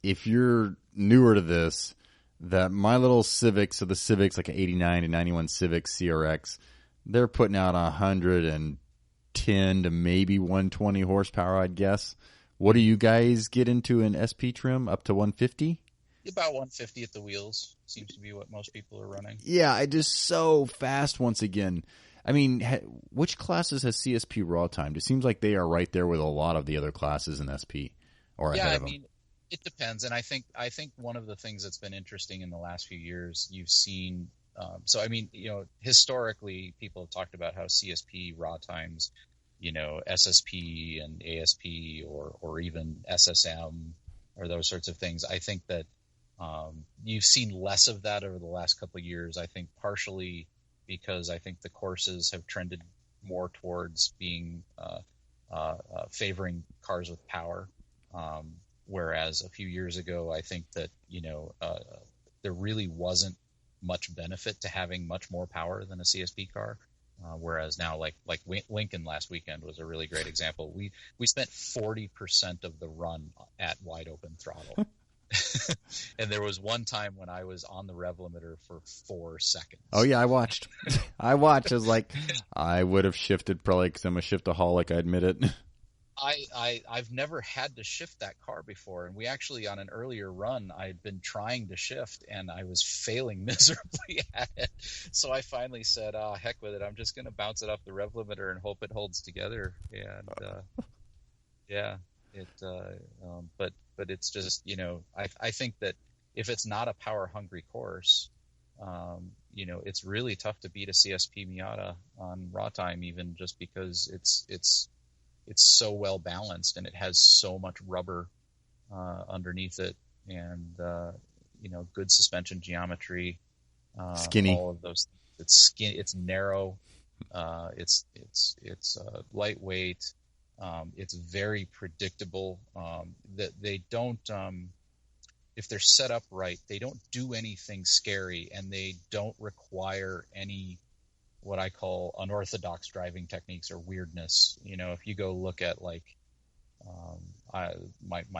If you're newer to this, that my little Civic, so the Civic's like an 89 to 91 Civic CRX, they're putting out 110 to maybe 120 horsepower, I'd guess. What do you guys get into in SP trim? Up to 150? About 150 at the wheels seems to be what most people are running. Yeah, it is so fast once again. I mean, which classes has CSP raw timed? It seems like they are right there with a lot of the other classes in SP. Or ahead of them. It depends. And I think one of the things that's been interesting in the last few years, you've seen, historically people have talked about how CSP raw times, SSP and ASP or even SSM or those sorts of things. I think that you've seen less of that over the last couple of years. I think partially because I think the courses have trended more towards being favoring cars with power. Whereas a few years ago, I think that, there really wasn't much benefit to having much more power than a CSP car. Whereas now, like Lincoln last weekend was a really great example. We spent 40% of the run at wide open throttle. And there was one time when I was on the rev limiter for 4 seconds. Oh yeah, I watched. I was like, I would have shifted probably because I'm a shiftaholic, I admit it. I've never had to shift that car before, and we actually on an earlier run I'd been trying to shift and I was failing miserably at it. So I finally said, heck with it, I'm just going to bounce it off the rev limiter and hope it holds together. And but it's just I think that if it's not a power hungry course, it's really tough to beat a CSP Miata on raw time, even just because it's so well balanced and it has so much rubber underneath it, and good suspension geometry, skinny, all of those. It's narrow, it's lightweight, it's very predictable. That they don't, if they're set up right, they don't do anything scary, and they don't require any what I call unorthodox driving techniques or weirdness. If you go look at my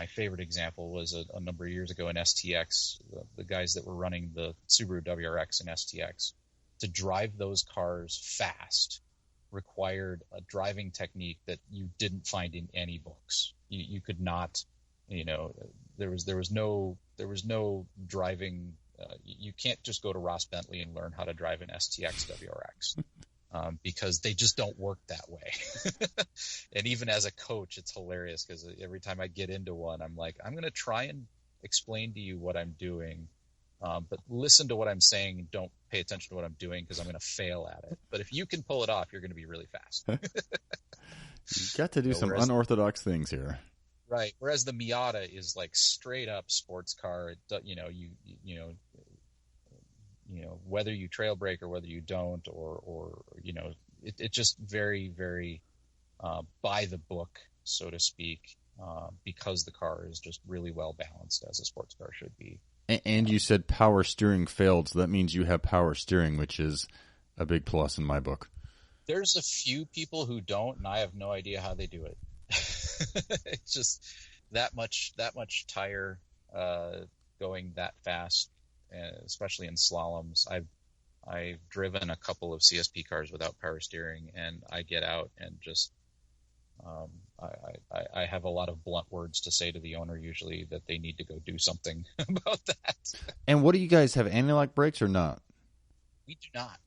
favorite example was a number of years ago in STX, the guys that were running the Subaru WRX and STX, to drive those cars fast required a driving technique that you didn't find in any books. You could not, there was no driving. You can't just go to Ross Bentley and learn how to drive an STX WRX because they just don't work that way. And even as a coach, it's hilarious because every time I get into one, I'm like, I'm going to try and explain to you what I'm doing, but listen to what I'm saying and don't pay attention to what I'm doing because I'm going to fail at it. But if you can pull it off, you're going to be really fast. You got to do some unorthodox things here. Right. Whereas the Miata is like straight up sports car. Whether you trail brake or whether you don't, or it's just very, very by the book, so to speak, because the car is just really well balanced as a sports car should be. And you said power steering failed, so that means you have power steering, which is a big plus in my book. There's a few people who don't, and I have no idea how they do it. It's just that much tire going that fast, especially in slaloms. I've driven a couple of CSP cars without power steering, and I get out and just I have a lot of blunt words to say to the owner usually that they need to go do something about that. And what do you guys have, anti-lock brakes or not? We do not.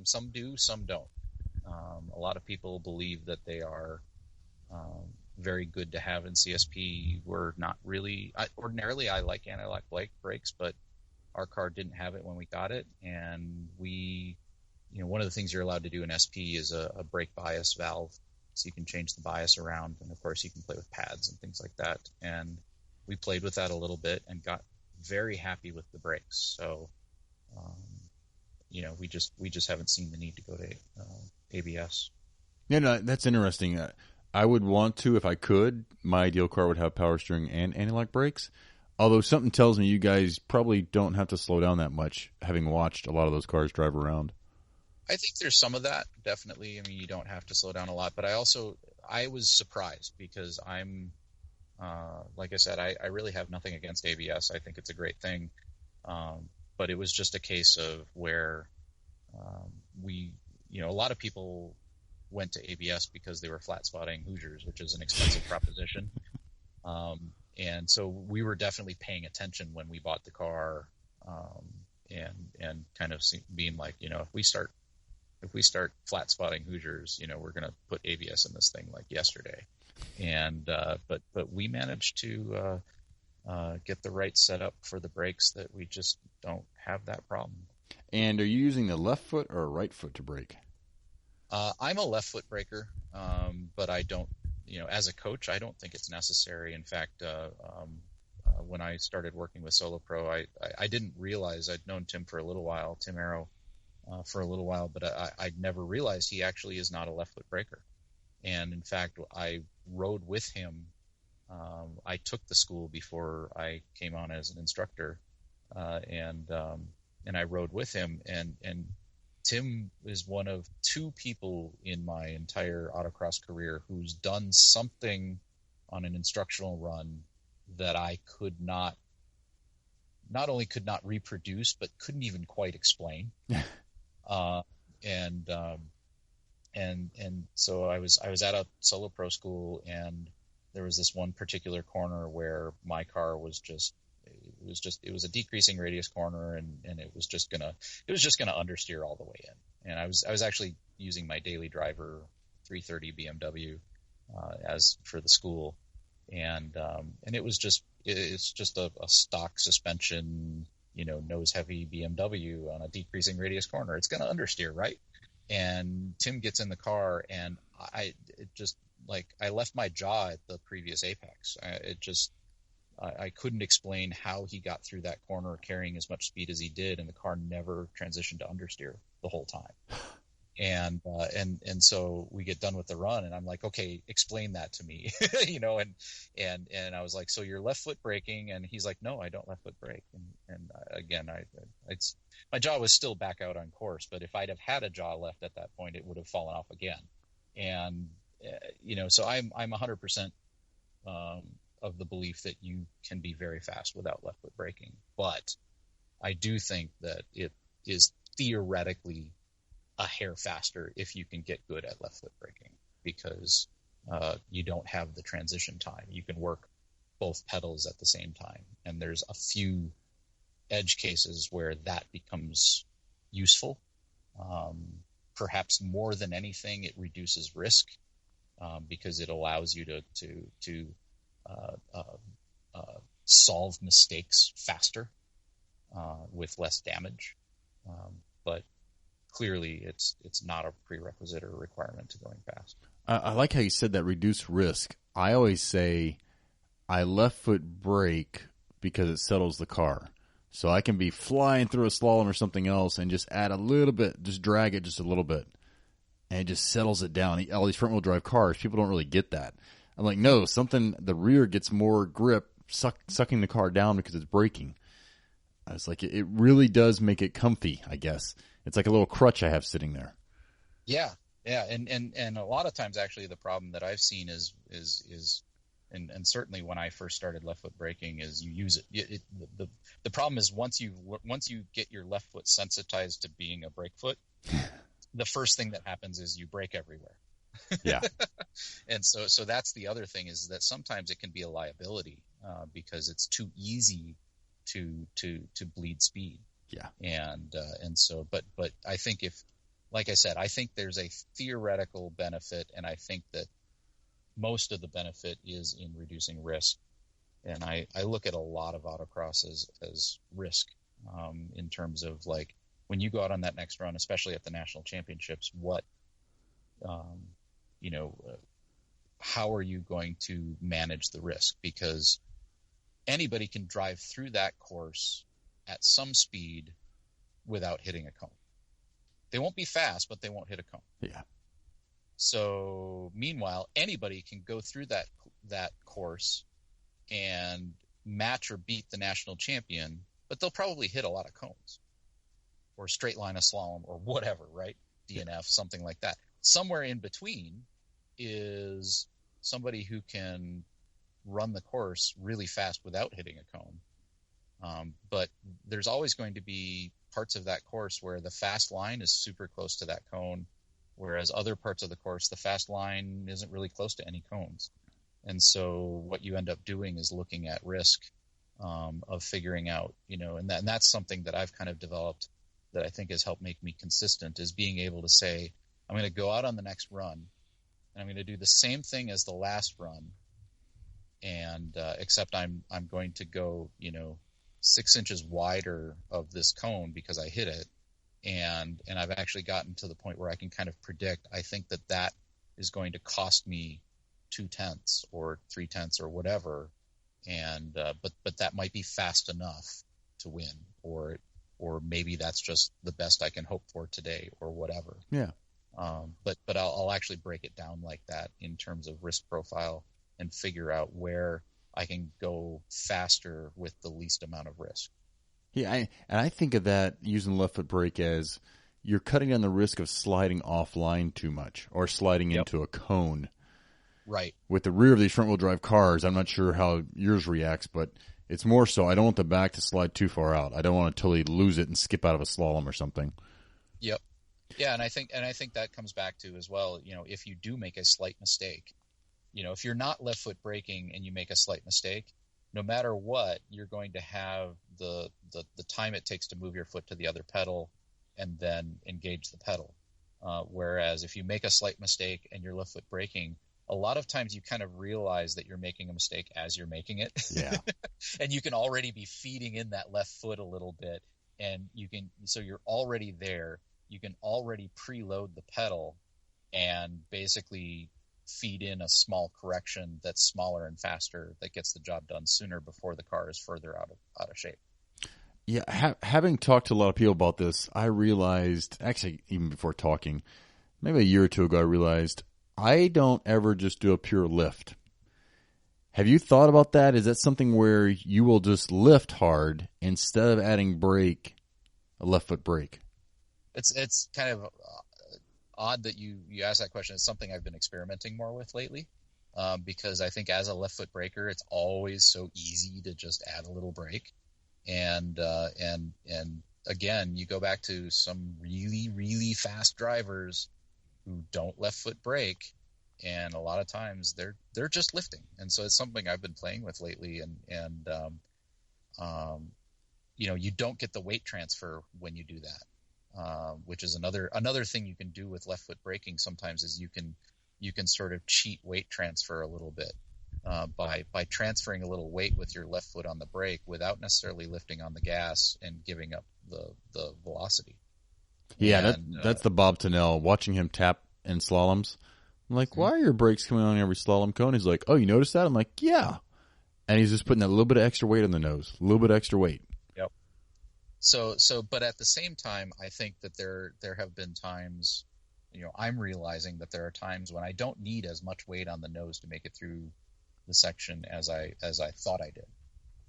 Some do, some don't. A lot of people believe that they are very good to have in CSP. We're not really. Ordinarily, I like anti-lock brakes, but our car didn't have it when we got it, and one of the things you're allowed to do in SP is a brake bias valve, so you can change the bias around, and of course you can play with pads and things like that. And we played with that a little bit and got very happy with the brakes. So, we just haven't seen the need to go to ABS. Yeah, no, that's interesting. I would want to, if I could. My ideal car would have power steering and anti-lock brakes. Although something tells me you guys probably don't have to slow down that much, having watched a lot of those cars drive around. I think there's some of that, definitely. I mean, you don't have to slow down a lot. But I was surprised because I'm, like I said, I really have nothing against ABS. I think it's a great thing. But it was just a case of where a lot of people went to ABS because they were flat spotting Hoosiers, which is an expensive proposition. And so we were definitely paying attention when we bought the car, and kind of being like, if we start flat spotting Hoosiers, we're going to put ABS in this thing like yesterday. And but we managed to get the right setup for the brakes that we just don't have that problem. And are you using the left foot or a right foot to brake? I'm a left foot braker, but I don't, as a coach, I don't think it's necessary. In fact, when I started working with Solo Pro, I didn't realize I'd known Tim for a little while, Tim Arrow, for a little while, but I'd never realized he actually is not a left foot braker. And in fact, I rode with him. I took the school before I came on as an instructor, and I rode with him, and Tim is one of two people in my entire autocross career who's done something on an instructional run that I could not only could not reproduce, but couldn't even quite explain. And so I was at a Solo Pro school, and there was this one particular corner where my car was it was a decreasing radius corner, and it was just gonna understeer all the way in. And I was actually using my daily driver 330 BMW as for the school, and it's just a stock suspension, nose heavy BMW on a decreasing radius corner. It's gonna understeer, right? And Tim gets in the car, and I left my jaw at the previous apex. I couldn't explain how he got through that corner carrying as much speed as he did, and the car never transitioned to understeer the whole time. And so we get done with the run, and I'm like, okay, explain that to me, and I was like, so you're left foot braking? And he's like, no, I don't left foot brake. And again, my jaw was still back out on course, but if I'd have had a jaw left at that point, it would have fallen off again. And, so I'm 100%, of the belief that you can be very fast without left foot braking. But I do think that it is theoretically a hair faster if you can get good at left foot braking, because you don't have the transition time. You can work both pedals at the same time. And there's a few edge cases where that becomes useful. Perhaps more than anything, it reduces risk, because it allows you to solve mistakes faster with less damage. But clearly it's not a prerequisite or a requirement to going fast. I like how you said that, reduce risk. I always say I left foot brake because it settles the car. So I can be flying through a slalom or something else and just add a little bit, just drag it just a little bit, and it just settles it down. All these front-wheel drive cars, people don't really get that. I'm like, no, the rear gets more grip, sucking the car down because it's braking. I was like, it really does make it comfy, I guess. It's like a little crutch I have sitting there. Yeah. And a lot of times, actually, the problem that I've seen is and certainly when I first started left foot braking, is you use it. The problem is once you get your left foot sensitized to being a brake foot, the first thing that happens is you brake everywhere. Yeah. And so that's the other thing, is that sometimes it can be a liability because it's too easy to bleed speed. Yeah. And so, but I think like I said, I think there's a theoretical benefit, and I think that most of the benefit is in reducing risk. And I look at a lot of autocross as risk. in terms of like when you go out on that next run, especially at the national championships, what, you know, how are you going to manage the risk? Because anybody can drive through that course at some speed without hitting a cone. They won't be fast, but they won't hit a cone. Yeah. So meanwhile, anybody can go through that course and match or beat the national champion, but they'll probably hit a lot of cones or straight line a slalom or whatever, right? DNF, something like that. Somewhere in between is somebody who can run the course really fast without hitting a cone. But there's always going to be parts of that course where the fast line is super close to that cone, whereas other parts of the course, the fast line isn't really close to any cones. And so what you end up doing is looking at risk of figuring out, you know, and that's something that I've kind of developed that I think has helped make me consistent, is being able to say, I'm going to go out on the next run and I'm going to do the same thing as the last run. And except I'm going to go, you know, 6 inches wider of this cone because I hit it. And I've actually gotten to the point where I can kind of predict, I think that is going to cost me 0.2 or 0.3 or whatever. And, but that might be fast enough to win, or maybe that's just the best I can hope for today or whatever. Yeah. But I'll actually break it down like that in terms of risk profile and figure out where I can go faster with the least amount of risk. Yeah, I think of that using left foot brake as you're cutting down the risk of sliding offline too much or sliding into a cone. Right. With the rear of these front wheel drive cars, I'm not sure how yours reacts, but it's more so I don't want the back to slide too far out. I don't want to totally lose it and skip out of a slalom or something. Yep. Yeah, and I think that comes back to as well, you know, if you do make a slight mistake, you know, if you're not left foot braking and you make a slight mistake, no matter what, you're going to have the time it takes to move your foot to the other pedal and then engage the pedal. Whereas if you make a slight mistake and you're left foot braking, a lot of times you kind of realize that you're making a mistake as you're making it. Yeah. And you can already be feeding in that left foot a little bit, and so you're already there. You can already preload the pedal and basically feed in a small correction that's smaller and faster that gets the job done sooner before the car is further out of shape. Yeah, having talked to a lot of people about this, I realized, actually even before talking, maybe a year or two ago, I realized I don't ever just do a pure lift. Have you thought about that? Is that something where you will just lift hard instead of adding brake, a left foot brake? It's kind of odd that you asked that question. It's something I've been experimenting more with lately, because I think as a left foot braker, it's always so easy to just add a little brake. And again, you go back to some really, really fast drivers who don't left foot brake, and a lot of times they're just lifting. And so it's something I've been playing with lately. And you know, you don't get the weight transfer when you do that, which is another thing you can do with left foot braking sometimes is you can sort of cheat weight transfer a little bit by transferring a little weight with your left foot on the brake without necessarily lifting on the gas and giving up the velocity. Yeah, and, that's the Bob Tennell. Watching him tap in slaloms, I'm like, why are your brakes coming on every slalom cone? He's like, oh, you noticed that? I'm like, yeah. And he's just putting that little bit of extra weight on the nose, a little bit extra weight. Yep. So, but at the same time, I think that there have been times, you know, I'm realizing that there are times when I don't need as much weight on the nose to make it through the section as I thought I did.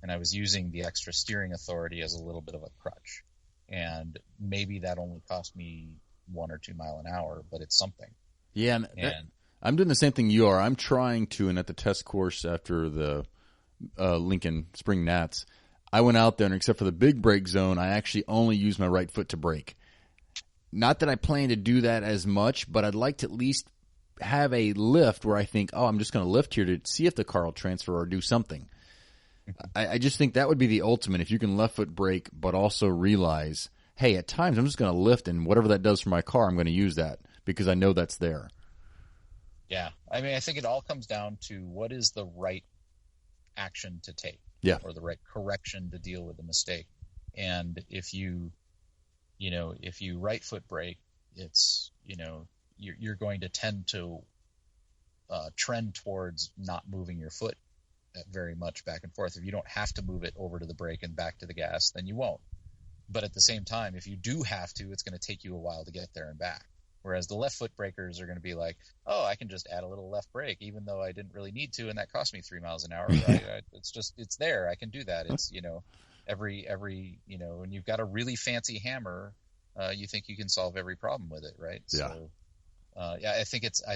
And I was using the extra steering authority as a little bit of a crutch. And maybe that only cost me 1 or 2 miles an hour, but it's something. Yeah, and I'm doing the same thing you are. I'm trying to, and at the test course after the Lincoln Spring Nats, I went out there, and except for the big brake zone, I actually only used my right foot to brake. Not that I plan to do that as much, but I'd like to at least have a lift where I think, oh, I'm just going to lift here to see if the car will transfer or do something. I just think that would be the ultimate, if you can left foot brake, but also realize, hey, at times I'm just going to lift, and whatever that does for my car, I'm going to use that because I know that's there. Yeah. I mean, I think it all comes down to what is the right action to take, yeah, or the right correction to deal with the mistake. And if you right foot brake, it's, you're going to tend to trend towards not moving your foot very much back and forth. If you don't have to move it over to the brake and back to the gas, then you won't. But at the same time, if you do have to, it's going to take you a while to get there and back. Whereas the left foot brakers are going to be like, oh, I can just add a little left brake, even though I didn't really need to, and that cost me 3 miles an hour. Right? It's there. I can do that. It's, every, when you've got a really fancy hammer, you think you can solve every problem with it, right? Yeah. So, I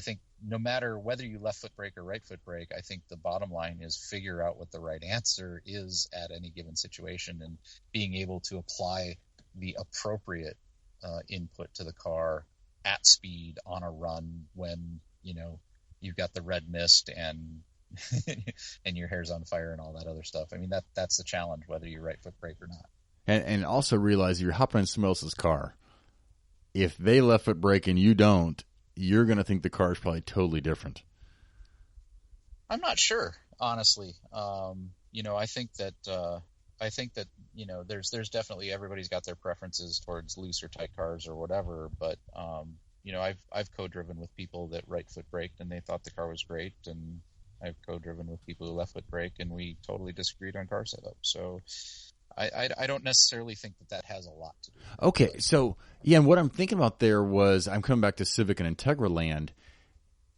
think no matter whether you left foot brake or right foot brake, I think the bottom line is figure out what the right answer is at any given situation, and being able to apply the appropriate input to the car at speed on a run when, you've got the red mist and and your hair's on fire and all that other stuff. I mean, that's the challenge, whether you right foot brake or not. And also realize you're hopping in somebody else's car. If they left foot brake and you don't, you're going to think the car is probably totally different. I'm not sure, honestly. I think that there's definitely, everybody's got their preferences towards loose or tight cars or whatever. But I've co-driven with people that right foot braked and they thought the car was great, and I've co-driven with people who left foot brake and we totally disagreed on car setup. So I don't necessarily think that has a lot to do with it. Okay, so, yeah, and what I'm thinking about there was, I'm coming back to Civic and Integra land,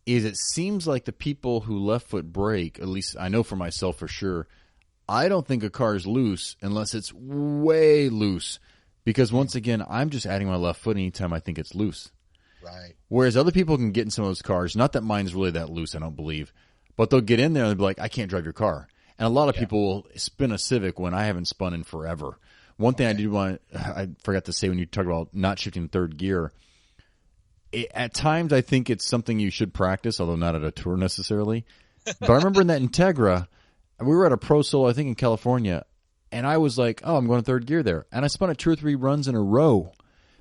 is it seems like the people who left foot brake, at least I know for myself for sure, I don't think a car is loose unless it's way loose. Because once again, I'm just adding my left foot anytime I think it's loose. Right. Whereas other people can get in some of those cars, not that mine's really that loose, I don't believe, but they'll get in there and they'll be like, I can't drive your car. And a lot of people will spin a Civic when I haven't spun in forever. One thing I forgot to say when you talked about not shifting third gear, at times I think it's something you should practice, although not at a tour necessarily. But I remember in that Integra, we were at a Pro Solo, I think in California, and I was like, oh, I'm going to third gear there. And I spun it 2 or 3 runs in a row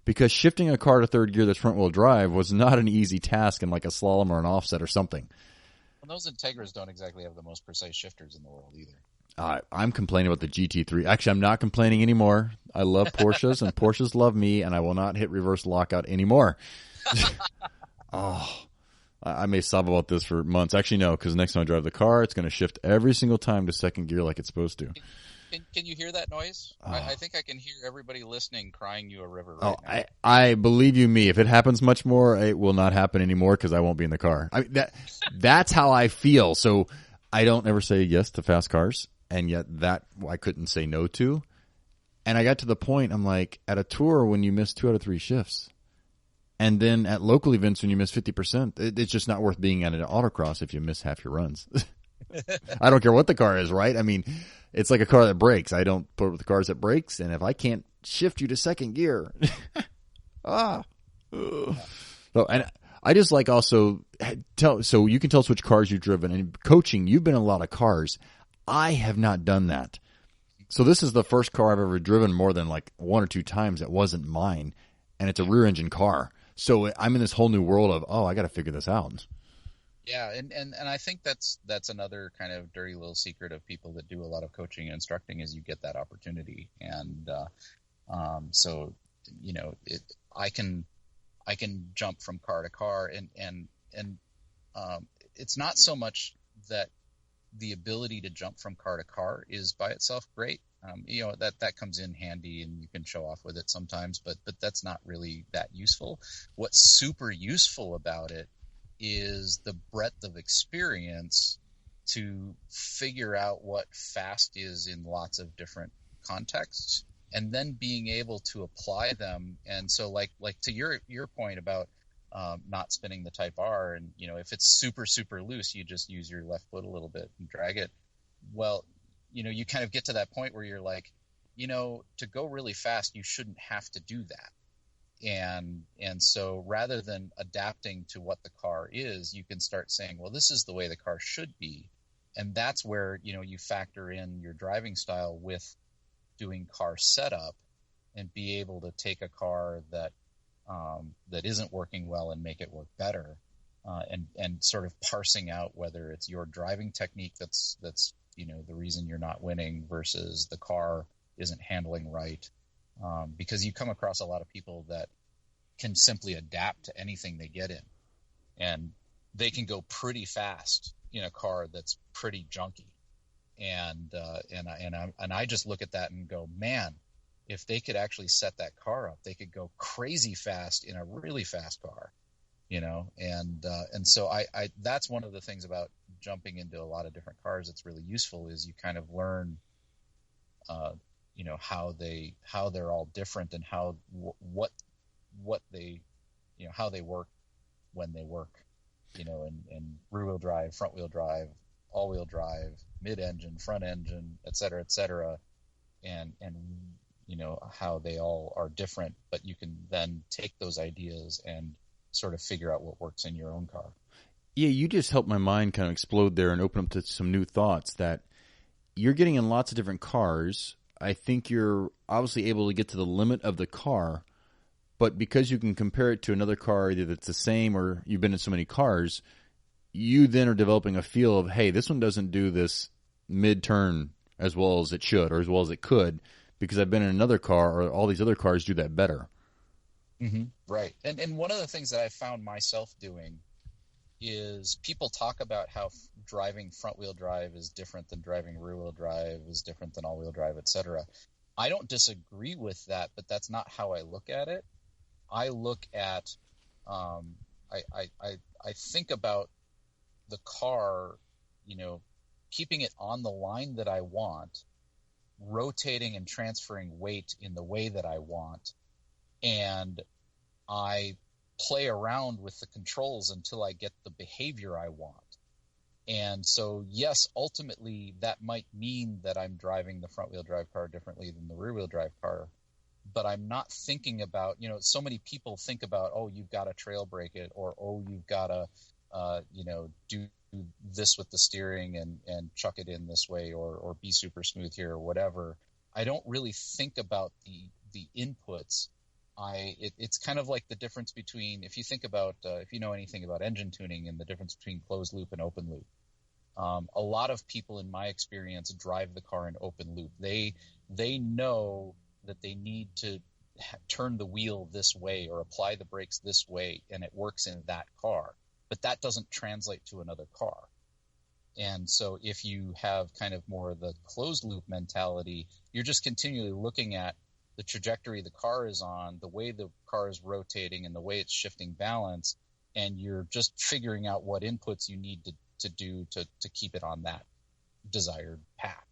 because shifting a car to third gear that's front-wheel drive was not an easy task in like a slalom or an offset or something. Well, those Integras don't exactly have the most precise shifters in the world either. I'm complaining about the GT3. Actually, I'm not complaining anymore. I love Porsches, and Porsches love me, and I will not hit reverse lockout anymore. I may sob about this for months. Actually, no, because next time I drive the car, it's going to shift every single time to second gear like it's supposed to. Can you hear that noise? I think I can hear everybody listening crying you a river right now. I believe you me. If it happens much more, it will not happen anymore because I won't be in the car. That's how I feel. So I don't ever say yes to fast cars, and yet that I couldn't say no to. And I got to the point, I'm like, at a tour when you miss 2 out of 3 shifts, and then at local events when you miss 50%, it's just not worth being at an autocross if you miss half your runs. I don't care what the car is, right? I mean, it's like a car that brakes. I don't put with the cars that brakes, and if I can't shift you to second gear, So, and I just like also so you can tell us which cars you've driven. And coaching, you've been in a lot of cars. I have not done that. So this is the first car I've ever driven more than like 1 or 2 times that wasn't mine, and it's a rear engine car. So I'm in this whole new world of, I got to figure this out. Yeah, and I think that's another kind of dirty little secret of people that do a lot of coaching and instructing is you get that opportunity, and so I can jump from car to car, and it's not so much that the ability to jump from car to car is by itself great. That comes in handy and you can show off with it sometimes, but that's not really that useful. What's super useful about it is the breadth of experience to figure out what fast is in lots of different contexts, and then being able to apply them. And so like to your point about not spinning the Type R, and if it's super, super loose, you just use your left foot a little bit and drag it. Well, you kind of get to that point where you're like, to go really fast, you shouldn't have to do that. And so rather than adapting to what the car is, you can start saying, well, this is the way the car should be. And that's where, you factor in your driving style with doing car setup and be able to take a car that isn't working well and make it work better. And sort of parsing out whether it's your driving technique that's the reason you're not winning versus the car isn't handling right, because you come across a lot of people that can simply adapt to anything they get in, and they can go pretty fast in a car that's pretty junky. And I just look at that and go, man, if they could actually set that car up, they could go crazy fast in a really fast car, and so I that's one of the things about jumping into a lot of different cars that's really useful, is you kind of learn how they're all different, and how what they how they work when they work, and rear wheel drive, front wheel drive, all wheel drive, mid engine, front engine, et cetera, and how they all are different, but you can then take those ideas and sort of figure out what works in your own car. Yeah, you just helped my mind kind of explode there and open up to some new thoughts, that you're getting in lots of different cars. I think you're obviously able to get to the limit of the car, but because you can compare it to another car either that's the same or you've been in so many cars, you then are developing a feel of, hey, this one doesn't do this mid-turn as well as it should or as well as it could, because I've been in another car, or all these other cars do that better. Mm-hmm. Right. And one of the things that I found myself doing is people talk about how driving front-wheel drive is different than driving rear-wheel drive, is different than all-wheel drive, etc. I don't disagree with that, but that's not how I look at it. I look at, I think about the car, keeping it on the line that I want, rotating and transferring weight in the way that I want, and I play around with the controls until I get the behavior I want. And so, yes, ultimately that might mean that I'm driving the front wheel drive car differently than the rear wheel drive car, but I'm not thinking about, so many people think about, oh, you've got to trail brake it, or, oh, you've got to, do this with the steering and chuck it in this way, or be super smooth here, or whatever. I don't really think about the inputs. It's kind of like the difference between, if you think about, if you know anything about engine tuning, and the difference between closed loop and open loop. A lot of people, in my experience, drive the car in open loop. They know that they need to turn the wheel this way or apply the brakes this way, and it works in that car. But that doesn't translate to another car. And so if you have kind of more of the closed loop mentality, you're just continually looking at the trajectory the car is on, the way the car is rotating, and the way it's shifting balance, and you're just figuring out what inputs you need to do to keep it on that desired path.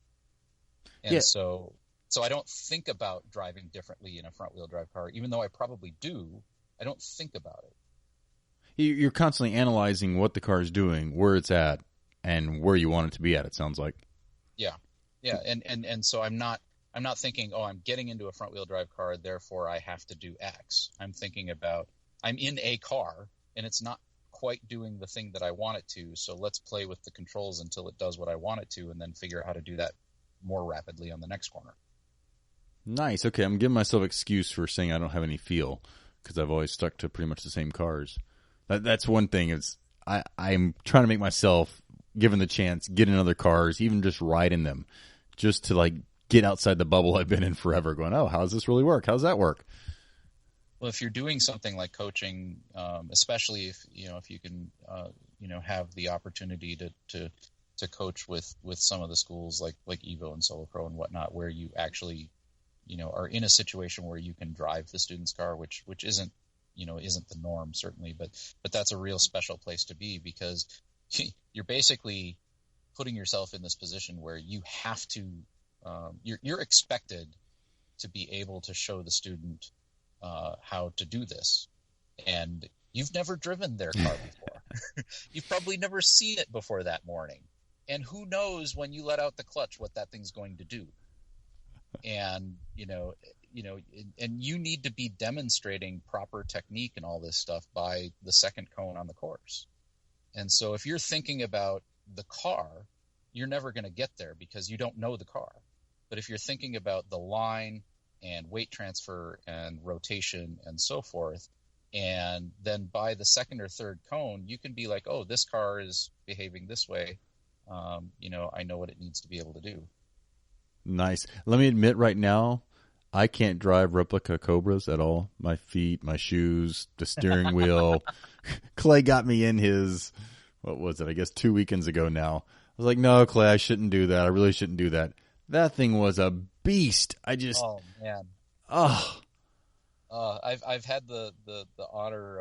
And so I don't think about driving differently in a front-wheel drive car, even though I probably do. I don't think about it. You're constantly analyzing what the car is doing, where it's at, and where you want it to be at, it sounds like. Yeah. And so I'm not thinking, oh, I'm getting into a front-wheel drive car, therefore I have to do X. I'm thinking about, I'm in a car, and it's not quite doing the thing that I want it to, so let's play with the controls until it does what I want it to, and then figure out how to do that more rapidly on the next corner. Nice. Okay, I'm giving myself excuse for saying I don't have any feel, because I've always stuck to pretty much the same cars. That's one thing. Is I'm trying to make myself, given the chance, get in other cars, even just ride in them, just to like get outside the bubble I've been in forever, going, oh, how does this really work? How does that work? Well, if you're doing something like coaching, especially if you can have the opportunity to coach with some of the schools like Evo and Solo Pro and whatnot, where you actually are in a situation where you can drive the student's car, which isn't the norm, certainly, but that's a real special place to be, because you're basically putting yourself in this position where you have to you're expected to be able to show the student how to do this, and you've never driven their car before. You've probably never seen it before that morning, and who knows when you let out the clutch what that thing's going to do. And and you need to be demonstrating proper technique and all this stuff by the second cone on the course. And so if you're thinking about the car, you're never going to get there because you don't know the car. But if you're thinking about the line and weight transfer and rotation and so forth, and then by the second or third cone, you can be like, oh, this car is behaving this way. I know what it needs to be able to do. Nice. Let me admit right now, I can't drive replica Cobras at all. My feet, my shoes, the steering wheel. Clay got me in his, what was it? I guess 2 weekends ago now. I was like, no, Clay, I shouldn't do that. I really shouldn't do that. That thing was a beast. Oh man. Oh. I've had the honor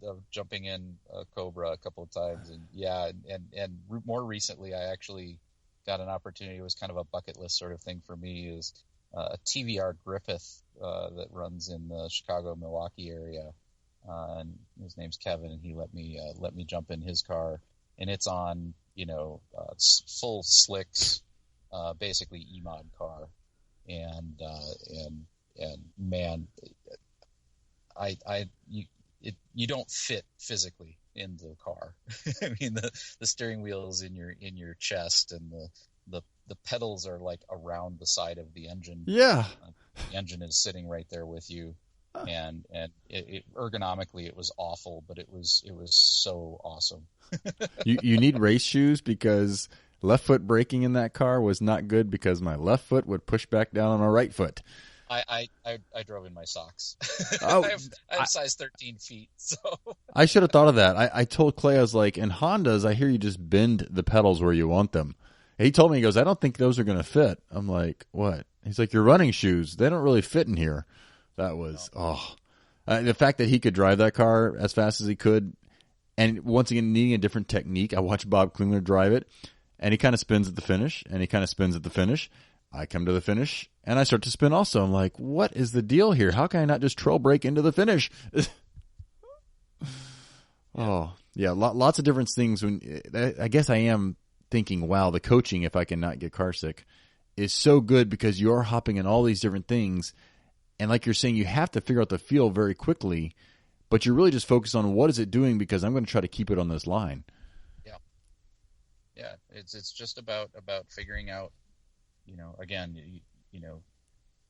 of jumping in a Cobra a couple of times, and yeah, and more recently, I actually got an opportunity. It was kind of a bucket list sort of thing for me. Is a TVR Griffith that runs in the Chicago, Milwaukee area, and his name's Kevin, and he let me jump in his car, and it's on full slicks, basically E-mod car, and man, you don't fit physically into the car. I mean, the steering wheel is in your chest, and the pedals are like around the side of the engine. Yeah, the engine is sitting right there with you, and it ergonomically it was awful, but it was so awesome. you need race shoes because left foot braking in that car was not good because my left foot would push back down on my right foot. I drove in my socks. Oh, I have size 13 feet, so I should have thought of that. I told Clay, I was like, in Hondas, I hear you just bend the pedals where you want them. He told me, he goes, I don't think those are going to fit. I'm like, what? He's like, your running shoes, they don't really fit in here. That was, the fact that he could drive that car as fast as he could, and once again, needing a different technique. I watched Bob Klingler drive it, and he kind of spins at the finish, and he kind of spins at the finish. I come to the finish, and I start to spin also. I'm like, what is the deal here? How can I not just trail brake into the finish? Oh, yeah, lots of different things. I guess I am thinking, wow, the coaching, if I can not get car sick, is so good because you're hopping in all these different things. And like you're saying, you have to figure out the feel very quickly, but you're really just focused on what is it doing because I'm going to try to keep it on this line. Yeah, it's just about figuring out, again,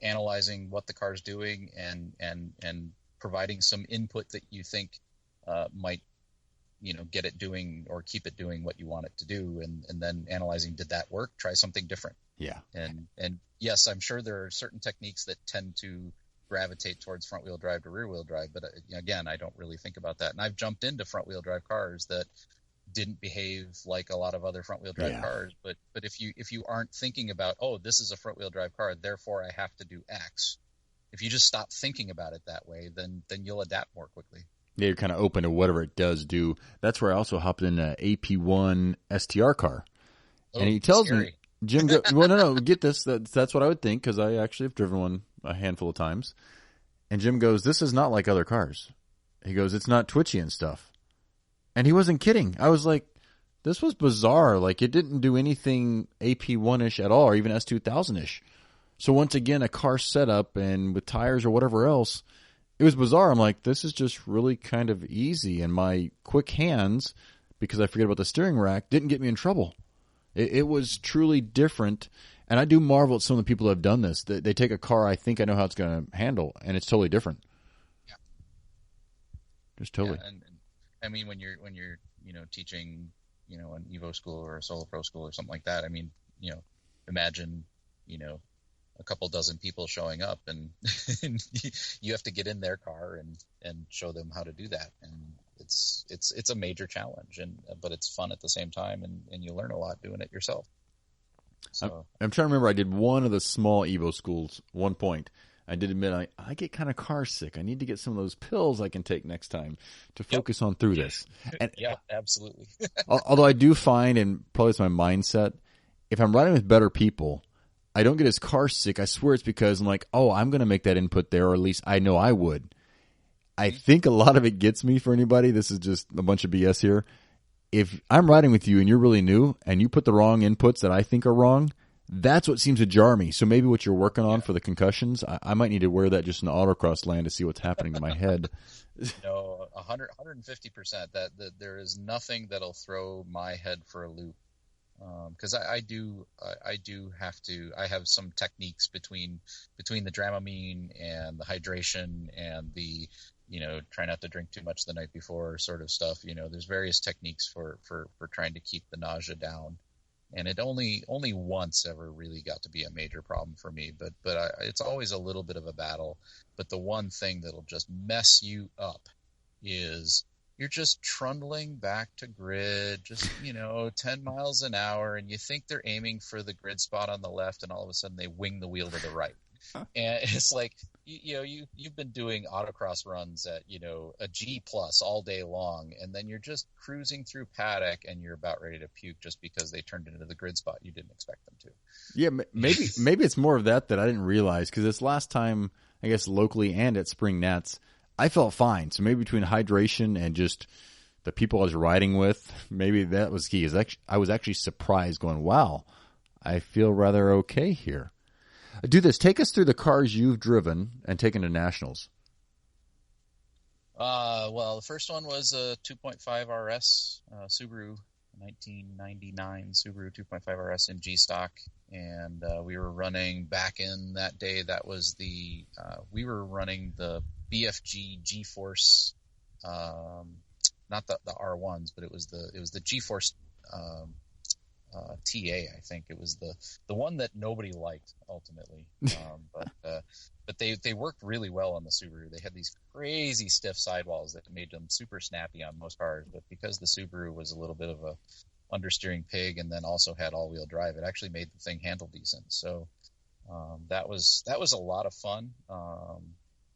analyzing what the car's doing and providing some input that you think might, get it doing or keep it doing what you want it to do, and then analyzing, did that work? Try something different. Yeah. And yes, I'm sure there are certain techniques that tend to gravitate towards front wheel drive to rear wheel drive, but again, I don't really think about that. And I've jumped into front wheel drive cars that didn't behave like a lot of other front wheel drive cars, but if you aren't thinking about, this is a front wheel drive car, therefore I have to do X. If you just stop thinking about it that way, then you'll adapt more quickly. Yeah, you're kind of open to whatever it does do. That's where I also hopped in an AP1 STR car, and he tells me, Jim, well, no, get this. That's what I would think because I actually have driven one a handful of times. And Jim goes, "This is not like other cars." He goes, "It's not twitchy and stuff." And he wasn't kidding. I was like, this was bizarre. Like, it didn't do anything AP1-ish at all, or even S2000-ish. So once again, a car setup and with tires or whatever else, it was bizarre. I'm like, this is just really kind of easy. And my quick hands, because I forget about the steering rack, didn't get me in trouble. It was truly different. And I do marvel at some of the people who have done this. They take a car I think I know how it's going to handle, and it's totally different. Yeah. Just totally. Yeah, and I mean, when you're teaching, an Evo school or a Solo Pro school or something like that, I mean, imagine, a couple dozen people showing up and you have to get in their car and show them how to do that. And it's a major challenge, but it's fun at the same time, and you learn a lot doing it yourself. So I'm trying to remember, I did one of the small Evo schools one point. I did admit I get kind of car sick. I need to get some of those pills I can take next time to focus on through this. And yeah, absolutely. Although I do find, and probably it's my mindset, if I'm riding with better people, I don't get as car sick. I swear it's because I'm like, I'm going to make that input there, or at least I know I would. I think a lot of it gets me for anybody. This is just a bunch of BS here. If I'm riding with you and you're really new and you put the wrong inputs that I think are wrong, that's what seems to jar me. So maybe what you're working on for the concussions, I might need to wear that just in the autocross land to see what's happening to my head. No, 150%. That there is nothing that'll throw my head for a loop. Because I do have to. I have some techniques between the Dramamine and the hydration and the try not to drink too much the night before sort of stuff. There's various techniques for trying to keep the nausea down. And it only once ever really got to be a major problem for me. But it's always a little bit of a battle. But the one thing that'll just mess you up is you're just trundling back to grid, just 10 miles an hour, and you think they're aiming for the grid spot on the left, and all of a sudden they wing the wheel to the right. And it's like, you've been doing autocross runs at, a G plus all day long, and then you're just cruising through paddock and you're about ready to puke just because they turned into the grid spot you didn't expect them to. Yeah, maybe it's more of that I didn't realize, because this last time, I guess locally and at Spring Nats, I felt fine. So maybe between hydration and just the people I was riding with, maybe that was key. I was actually surprised, going, wow, I feel rather okay here. Do this. Take us through the cars you've driven and taken to nationals. Well, the first one was a 2.5 RS Subaru, 1999 Subaru 2.5 RS in G stock, and we were running back in that day. That was we were running the BFG G-Force, not the R1s, but it was the G-Force TA. I think it was the one that nobody liked ultimately. But they worked really well on the Subaru. They had these crazy stiff sidewalls that made them super snappy on most cars. But because the Subaru was a little bit of a understeering pig and then also had all-wheel drive, it actually made the thing handle decent. So that was a lot of fun.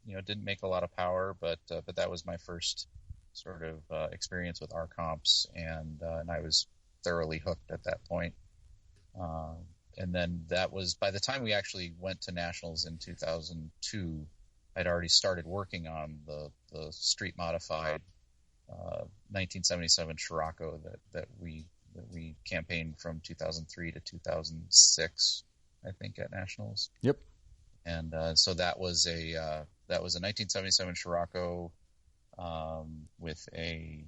It didn't make a lot of power, but that was my first sort of experience with R comps, and I was thoroughly hooked at that point. And then that was, by the time we actually went to nationals in 2002, I'd already started working on the street modified 1977 Scirocco that we campaigned from 2003 to 2006, I think, at nationals. Yep. And so that was a 1977 Scirocco with a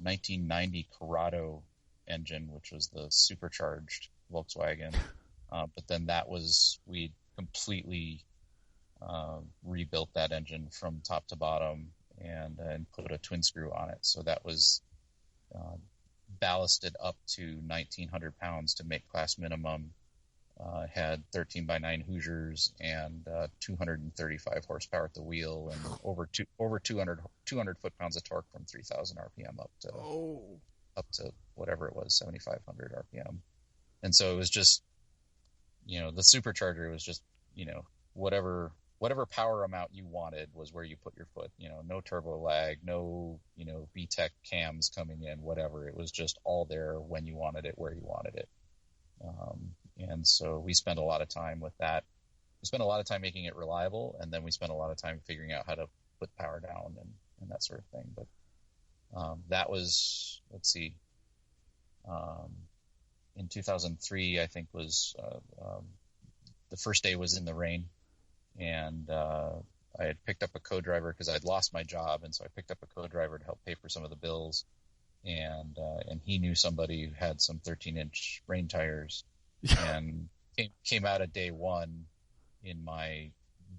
1990 Corrado engine, which was the supercharged Volkswagen. But then we completely rebuilt that engine from top to bottom and put a twin screw on it. So that was ballasted up to 1,900 pounds to make class minimum. Had 13x9 Hoosiers and 235 horsepower at the wheel, and over 200 foot-pounds of torque from 3,000 RPM up to whatever it was, 7,500 RPM. And so it was just, the supercharger was just, whatever power amount you wanted was where you put your foot. No turbo lag, no, VTEC cams coming in, whatever. It was just all there when you wanted it, where you wanted it. And so we spent a lot of time with that. We spent a lot of time making it reliable, and then we spent a lot of time figuring out how to put power down and that sort of thing. But that was, let's see, in 2003, I think was the first day was in the rain, and I had picked up a co-driver because I'd lost my job, and so I picked up a co-driver to help pay for some of the bills, and he knew somebody who had some 13-inch rain tires, and came out of day one in my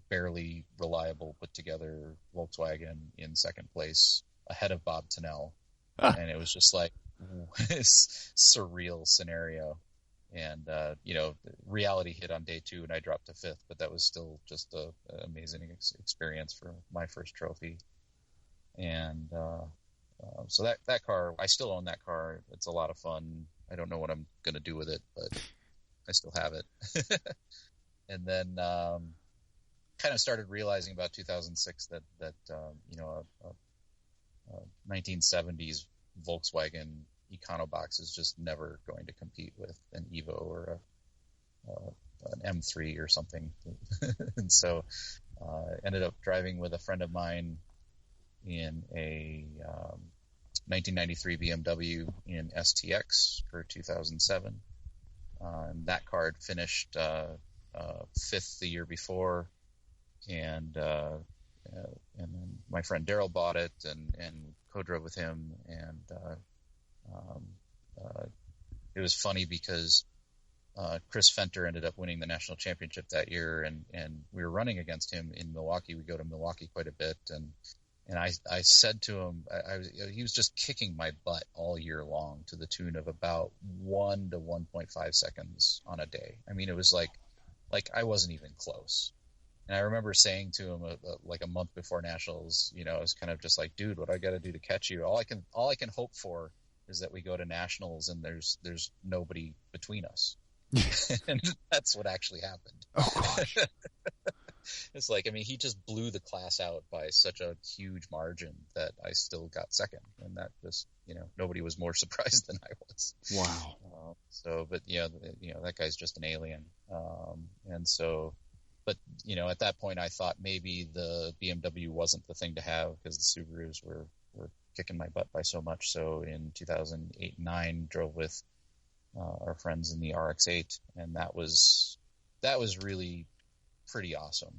barely reliable put together Volkswagen in second place ahead of Bob Tennell. And it was just like this surreal scenario. And, reality hit on day two and I dropped to fifth, but that was still just an amazing experience for my first trophy. And, so that car, I still own that car. It's a lot of fun. I don't know what I'm going to do with it, but I still have it. And then kind of started realizing about 2006 that a 1970s Volkswagen Econobox is just never going to compete with an Evo or an M3 or something. And so ended up driving with a friend of mine in a 1993 BMW in STX for 2007. And that car had finished fifth the year before, and then my friend Daryl bought it and co-drove with him, and it was funny because Chris Fenter ended up winning the national championship that year, and we were running against him in Milwaukee. We go to Milwaukee quite a bit, And I said to him, he was just kicking my butt all year long to the tune of about 1 to 1.5 seconds on a day. I mean, it was like I wasn't even close. And I remember saying to him like a month before nationals, I was kind of just like, dude, what do I got to do to catch you? All I can hope for is that we go to nationals and there's nobody between us. And that's what actually happened. Oh gosh. It's like, I mean, he just blew the class out by such a huge margin that I still got second, and that just, nobody was more surprised than I was. Wow. But that guy's just an alien. And so, but at that point, I thought maybe the BMW wasn't the thing to have because the Subarus were kicking my butt by so much. So in 2008 and 9, drove with our friends in the RX-8, and that was really pretty awesome.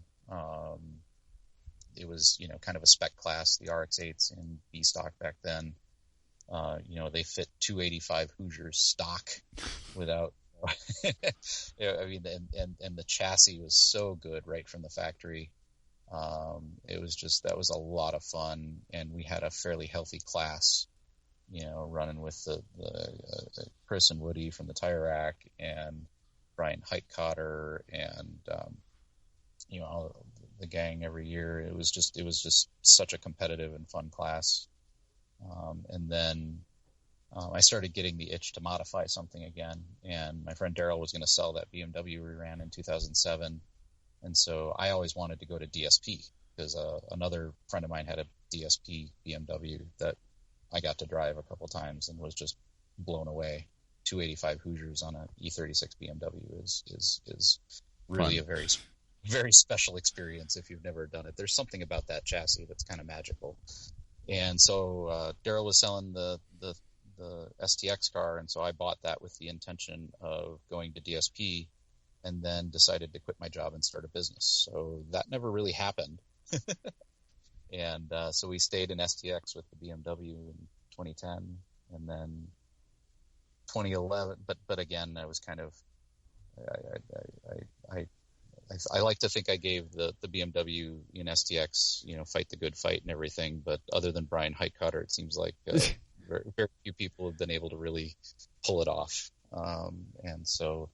It was, kind of a spec class, the RX-8s in B stock back then. They fit 285 Hoosiers stock without, I mean, and the chassis was so good right from the factory. It was that was a lot of fun, and we had a fairly healthy class, running with the Chris and Woody from the Tire Rack and Brian Heitkotter and, all the gang every year. It was just such a competitive and fun class. And then I started getting the itch to modify something again. And my friend Daryl was going to sell that BMW we ran in 2007. And so I always wanted to go to DSP because another friend of mine had a DSP BMW that I got to drive a couple times and was just blown away. 285 Hoosiers on an E36 BMW is really a very, very special experience if you've never done it. There's something about that chassis that's kind of magical. And so Daryl was selling the STX car, and so I bought that with the intention of going to DSP, and then decided to quit my job and start a business. So that never really happened. And so we stayed in STX with the BMW in 2010, and then 2011. But again, I was kind of I like to think I gave the BMW in STX, fight the good fight and everything. But other than Brian Heitkotter, it seems like very, very few people have been able to really pull it off. And so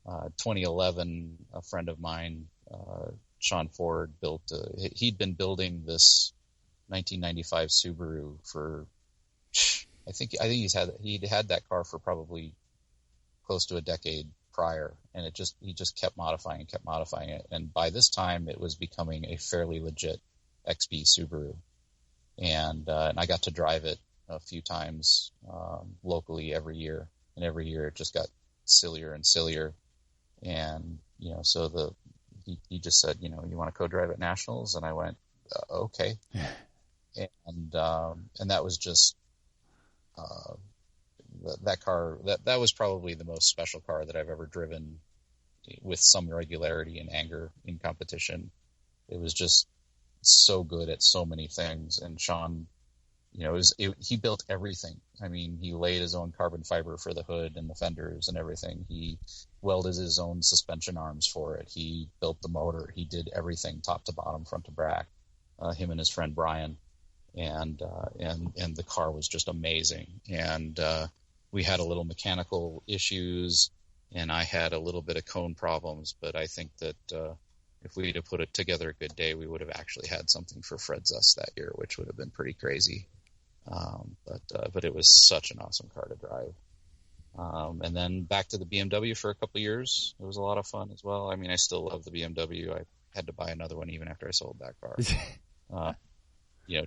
2011, a friend of mine, Sean Ford, he'd been building this 1995 Subaru for, I think he'd had that car for probably close to a decade prior, and he just kept modifying it. And by this time, it was becoming a fairly legit XB Subaru. And I got to drive it a few times locally every year, and every year it just got sillier and sillier. And so he just said, you want to co-drive at nationals, and I went, okay. And that was just that car. That was probably the most special car that I've ever driven with some regularity and anger in competition. It was just so good at so many things. And Sean, he built everything. I mean, he laid his own carbon fiber for the hood and the fenders and everything. He welded his own suspension arms for it. He built the motor. He did everything, top to bottom, front to back. Him and his friend Brian, and the car was just amazing. And we had a little mechanical issues, and I had a little bit of cone problems. But I think that if we'd have put it together a good day, we would have actually had something for Fred Zest that year, which would have been pretty crazy. But it was such an awesome car to drive. And then back to the BMW for a couple of years. It was a lot of fun as well. I mean, I still love the BMW. I had to buy another one even after I sold that car.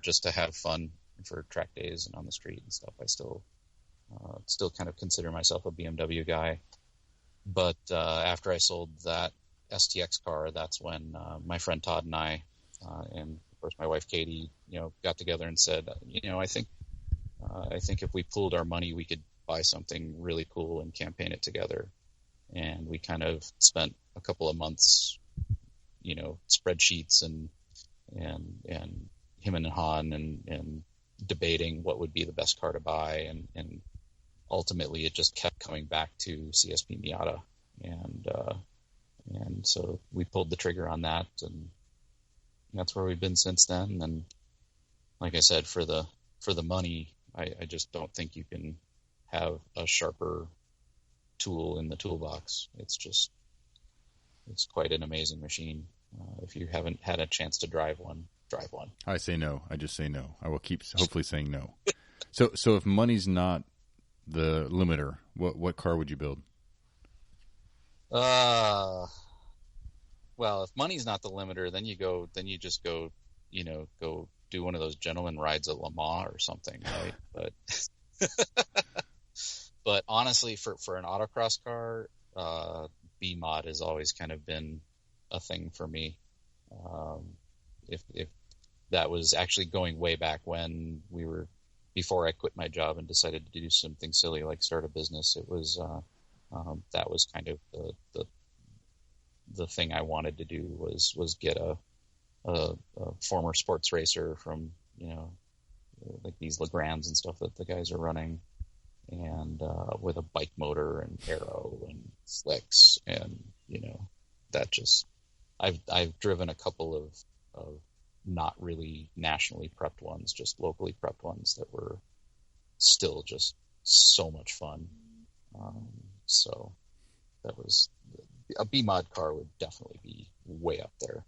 Just to have fun for track days and on the street and stuff. I still kind of consider myself a BMW guy. But after I sold that STX car, that's when my friend Todd and I, and of course my wife Katie, got together and said, I think if we pooled our money, we could buy something really cool and campaign it together. And we kind of spent a couple of months, spreadsheets and him and Han and debating what would be the best car to buy. And ultimately it just kept coming back to CSP Miata. And so we pulled the trigger on that, and that's where we've been since then. And like I said, for the money, I just don't think you can have a sharper tool in the toolbox. It's quite an amazing machine. If you haven't had a chance to drive one, drive one. I say no. I just say no. I will keep hopefully saying no. So if money's not the limiter, what car would you build? Well, if money's not the limiter, then you just go do one of those gentleman rides at Le Mans or something, right? But honestly, for an autocross car, B mod has always kind of been a thing for me. If that was actually going way back when before I quit my job and decided to do something silly like start a business, it was that was kind of the thing I wanted to do was get a former sports racer from like these Legrands and stuff that the guys are running, and with a bike motor and aero and slicks, and that just I've driven a couple of not really nationally prepped ones, just locally prepped ones that were still just so much fun. So that was a B mod car would definitely be way up there.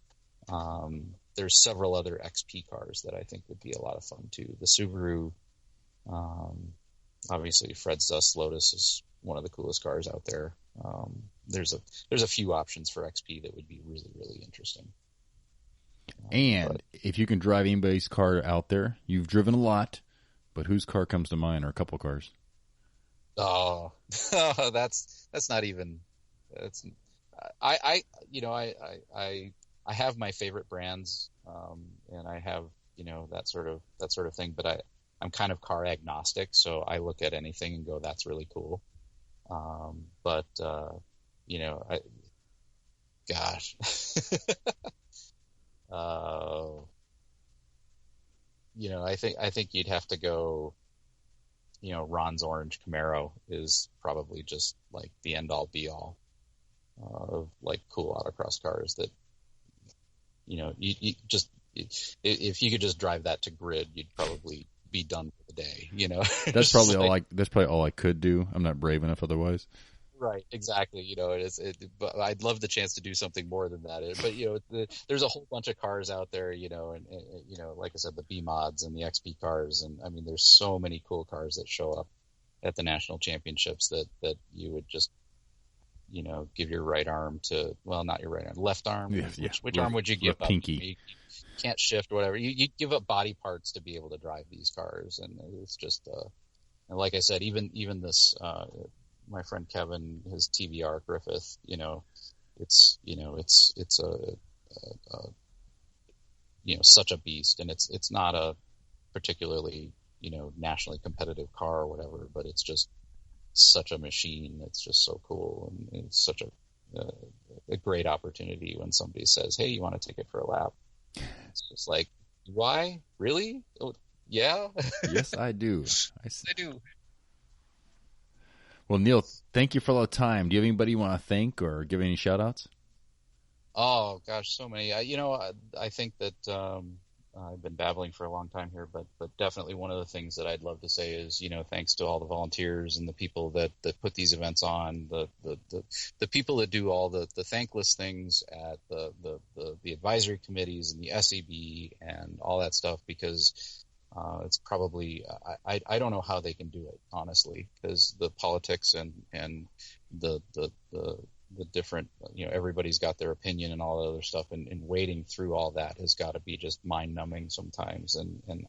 There's several other XP cars that I think would be a lot of fun too. The Subaru, obviously Fred's Dust Lotus is one of the coolest cars out there. There's a few options for XP that would be really, really interesting. And if you can drive anybody's car out there, you've driven a lot, but whose car comes to mind, or a couple cars? Oh, that's not even. That's I have my favorite brands, and I have that sort of thing. But I'm kind of car agnostic, so I look at anything and go, "That's really cool." Gosh. I think you'd have to go. Ron's orange Camaro is probably just like the end all be all of like cool autocross cars that you just if you could just drive that to grid, you'd probably be done for the day. That's probably all I could do. I'm not brave enough otherwise. Right, exactly. But I'd love the chance to do something more than that. But there's a whole bunch of cars out there, and like I said, the B mods and the XP cars, and I mean, there's so many cool cars that show up at the national championships that you would just, give your right arm to, well, not your right arm, left arm. Yeah. Which arm would you give up? Pinky. You can't shift or whatever. You give up body parts to be able to drive these cars, and it's just, and like I said, even this. My friend Kevin, his TVR Griffith, it's such a beast, and it's not a particularly nationally competitive car or whatever, but it's just such a machine. It's just so cool, and it's such a great opportunity when somebody says, "Hey, you want to take it for a lap?" It's just like, why? Really? Oh, yeah. Yes, I do. I do. Well, Neal, thank you for all the time. Do you have anybody you want to thank or give any shout-outs? Oh, gosh, so many. I think that I've been babbling for a long time here, but definitely one of the things that I'd love to say is, thanks to all the volunteers and the people that put these events on, the people that do all the thankless things at the advisory committees and the SEB and all that stuff, because it's probably I don't know how they can do it, honestly, because the politics and the different, everybody's got their opinion and all the other stuff, and wading through all that has got to be just mind numbing sometimes, and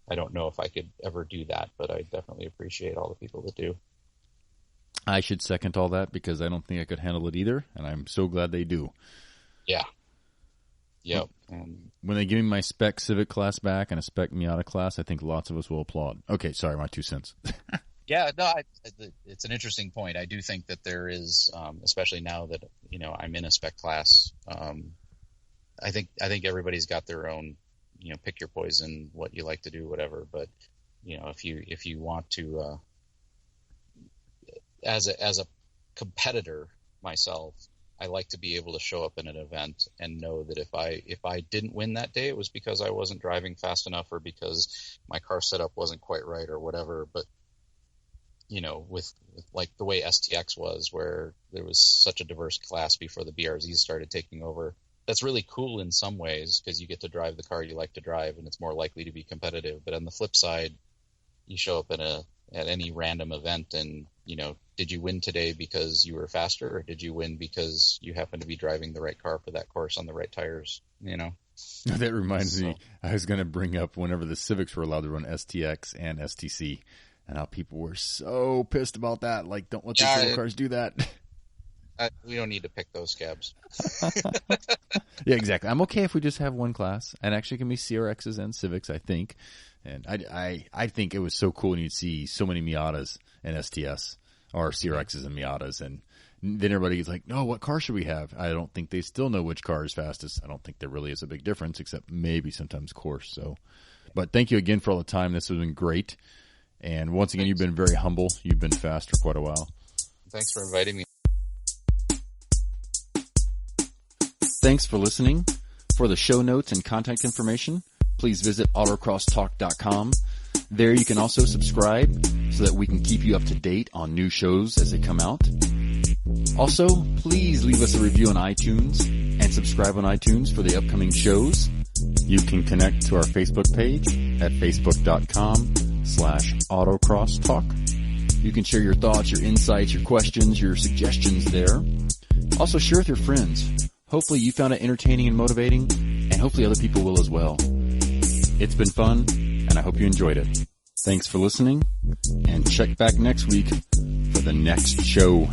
I don't know if I could ever do that, but I definitely appreciate all the people that do. I should second all that, because I don't think I could handle it either, and I'm so glad they do. Yeah. Yep. And when they give me my spec Civic class back and a spec Miata class, I think lots of us will applaud. Okay, sorry, my 2 cents. Yeah, no, it's an interesting point. I do think that there is, especially now that I'm in a spec class. I think everybody's got their own, pick your poison, what you like to do, whatever. But if you want to, as a competitor myself, I like to be able to show up in an event and know that if I didn't win that day, it was because I wasn't driving fast enough or because my car setup wasn't quite right or whatever. But, you know, with like the way STX was, where there was such a diverse class before the BRZs started taking over, that's really cool in some ways because you get to drive the car you like to drive and it's more likely to be competitive. But on the flip side, you show up at any random event and, you know, did you win today because you were faster, or did you win because you happen to be driving the right car for that course on the right tires, you know? That reminds me, I was going to bring up whenever the Civics were allowed to run STX and STC, and how people were so pissed about that. Like, don't let these little cars do that. We don't need to pick those scabs. Yeah, exactly. I'm okay if we just have one class, and actually it can be CRXs and Civics, I think. And I think it was so cool when you'd see so many Miatas and STS, or CRXs and Miatas, and then everybody's like, no, what car should we have? I don't think they still know which car is fastest. I don't think there really is a big difference, except maybe sometimes course. So, but thank you again for all the time. This has been great. And once again, You've been very humble. You've been fast for quite a while. Thanks for inviting me. Thanks for listening. For the show notes and contact information, please visit autocrosstalk.com. There you can also subscribe so that we can keep you up to date on new shows as they come out. Also, please leave us a review on iTunes and subscribe on iTunes for the upcoming shows. You can connect to our Facebook page at facebook.com/autocrosstalk. You can share your thoughts, your insights, your questions, your suggestions there. Also share with your friends. Hopefully you found it entertaining and motivating, and hopefully other people will as well. It's been fun, and I hope you enjoyed it. Thanks for listening, and check back next week for the next show.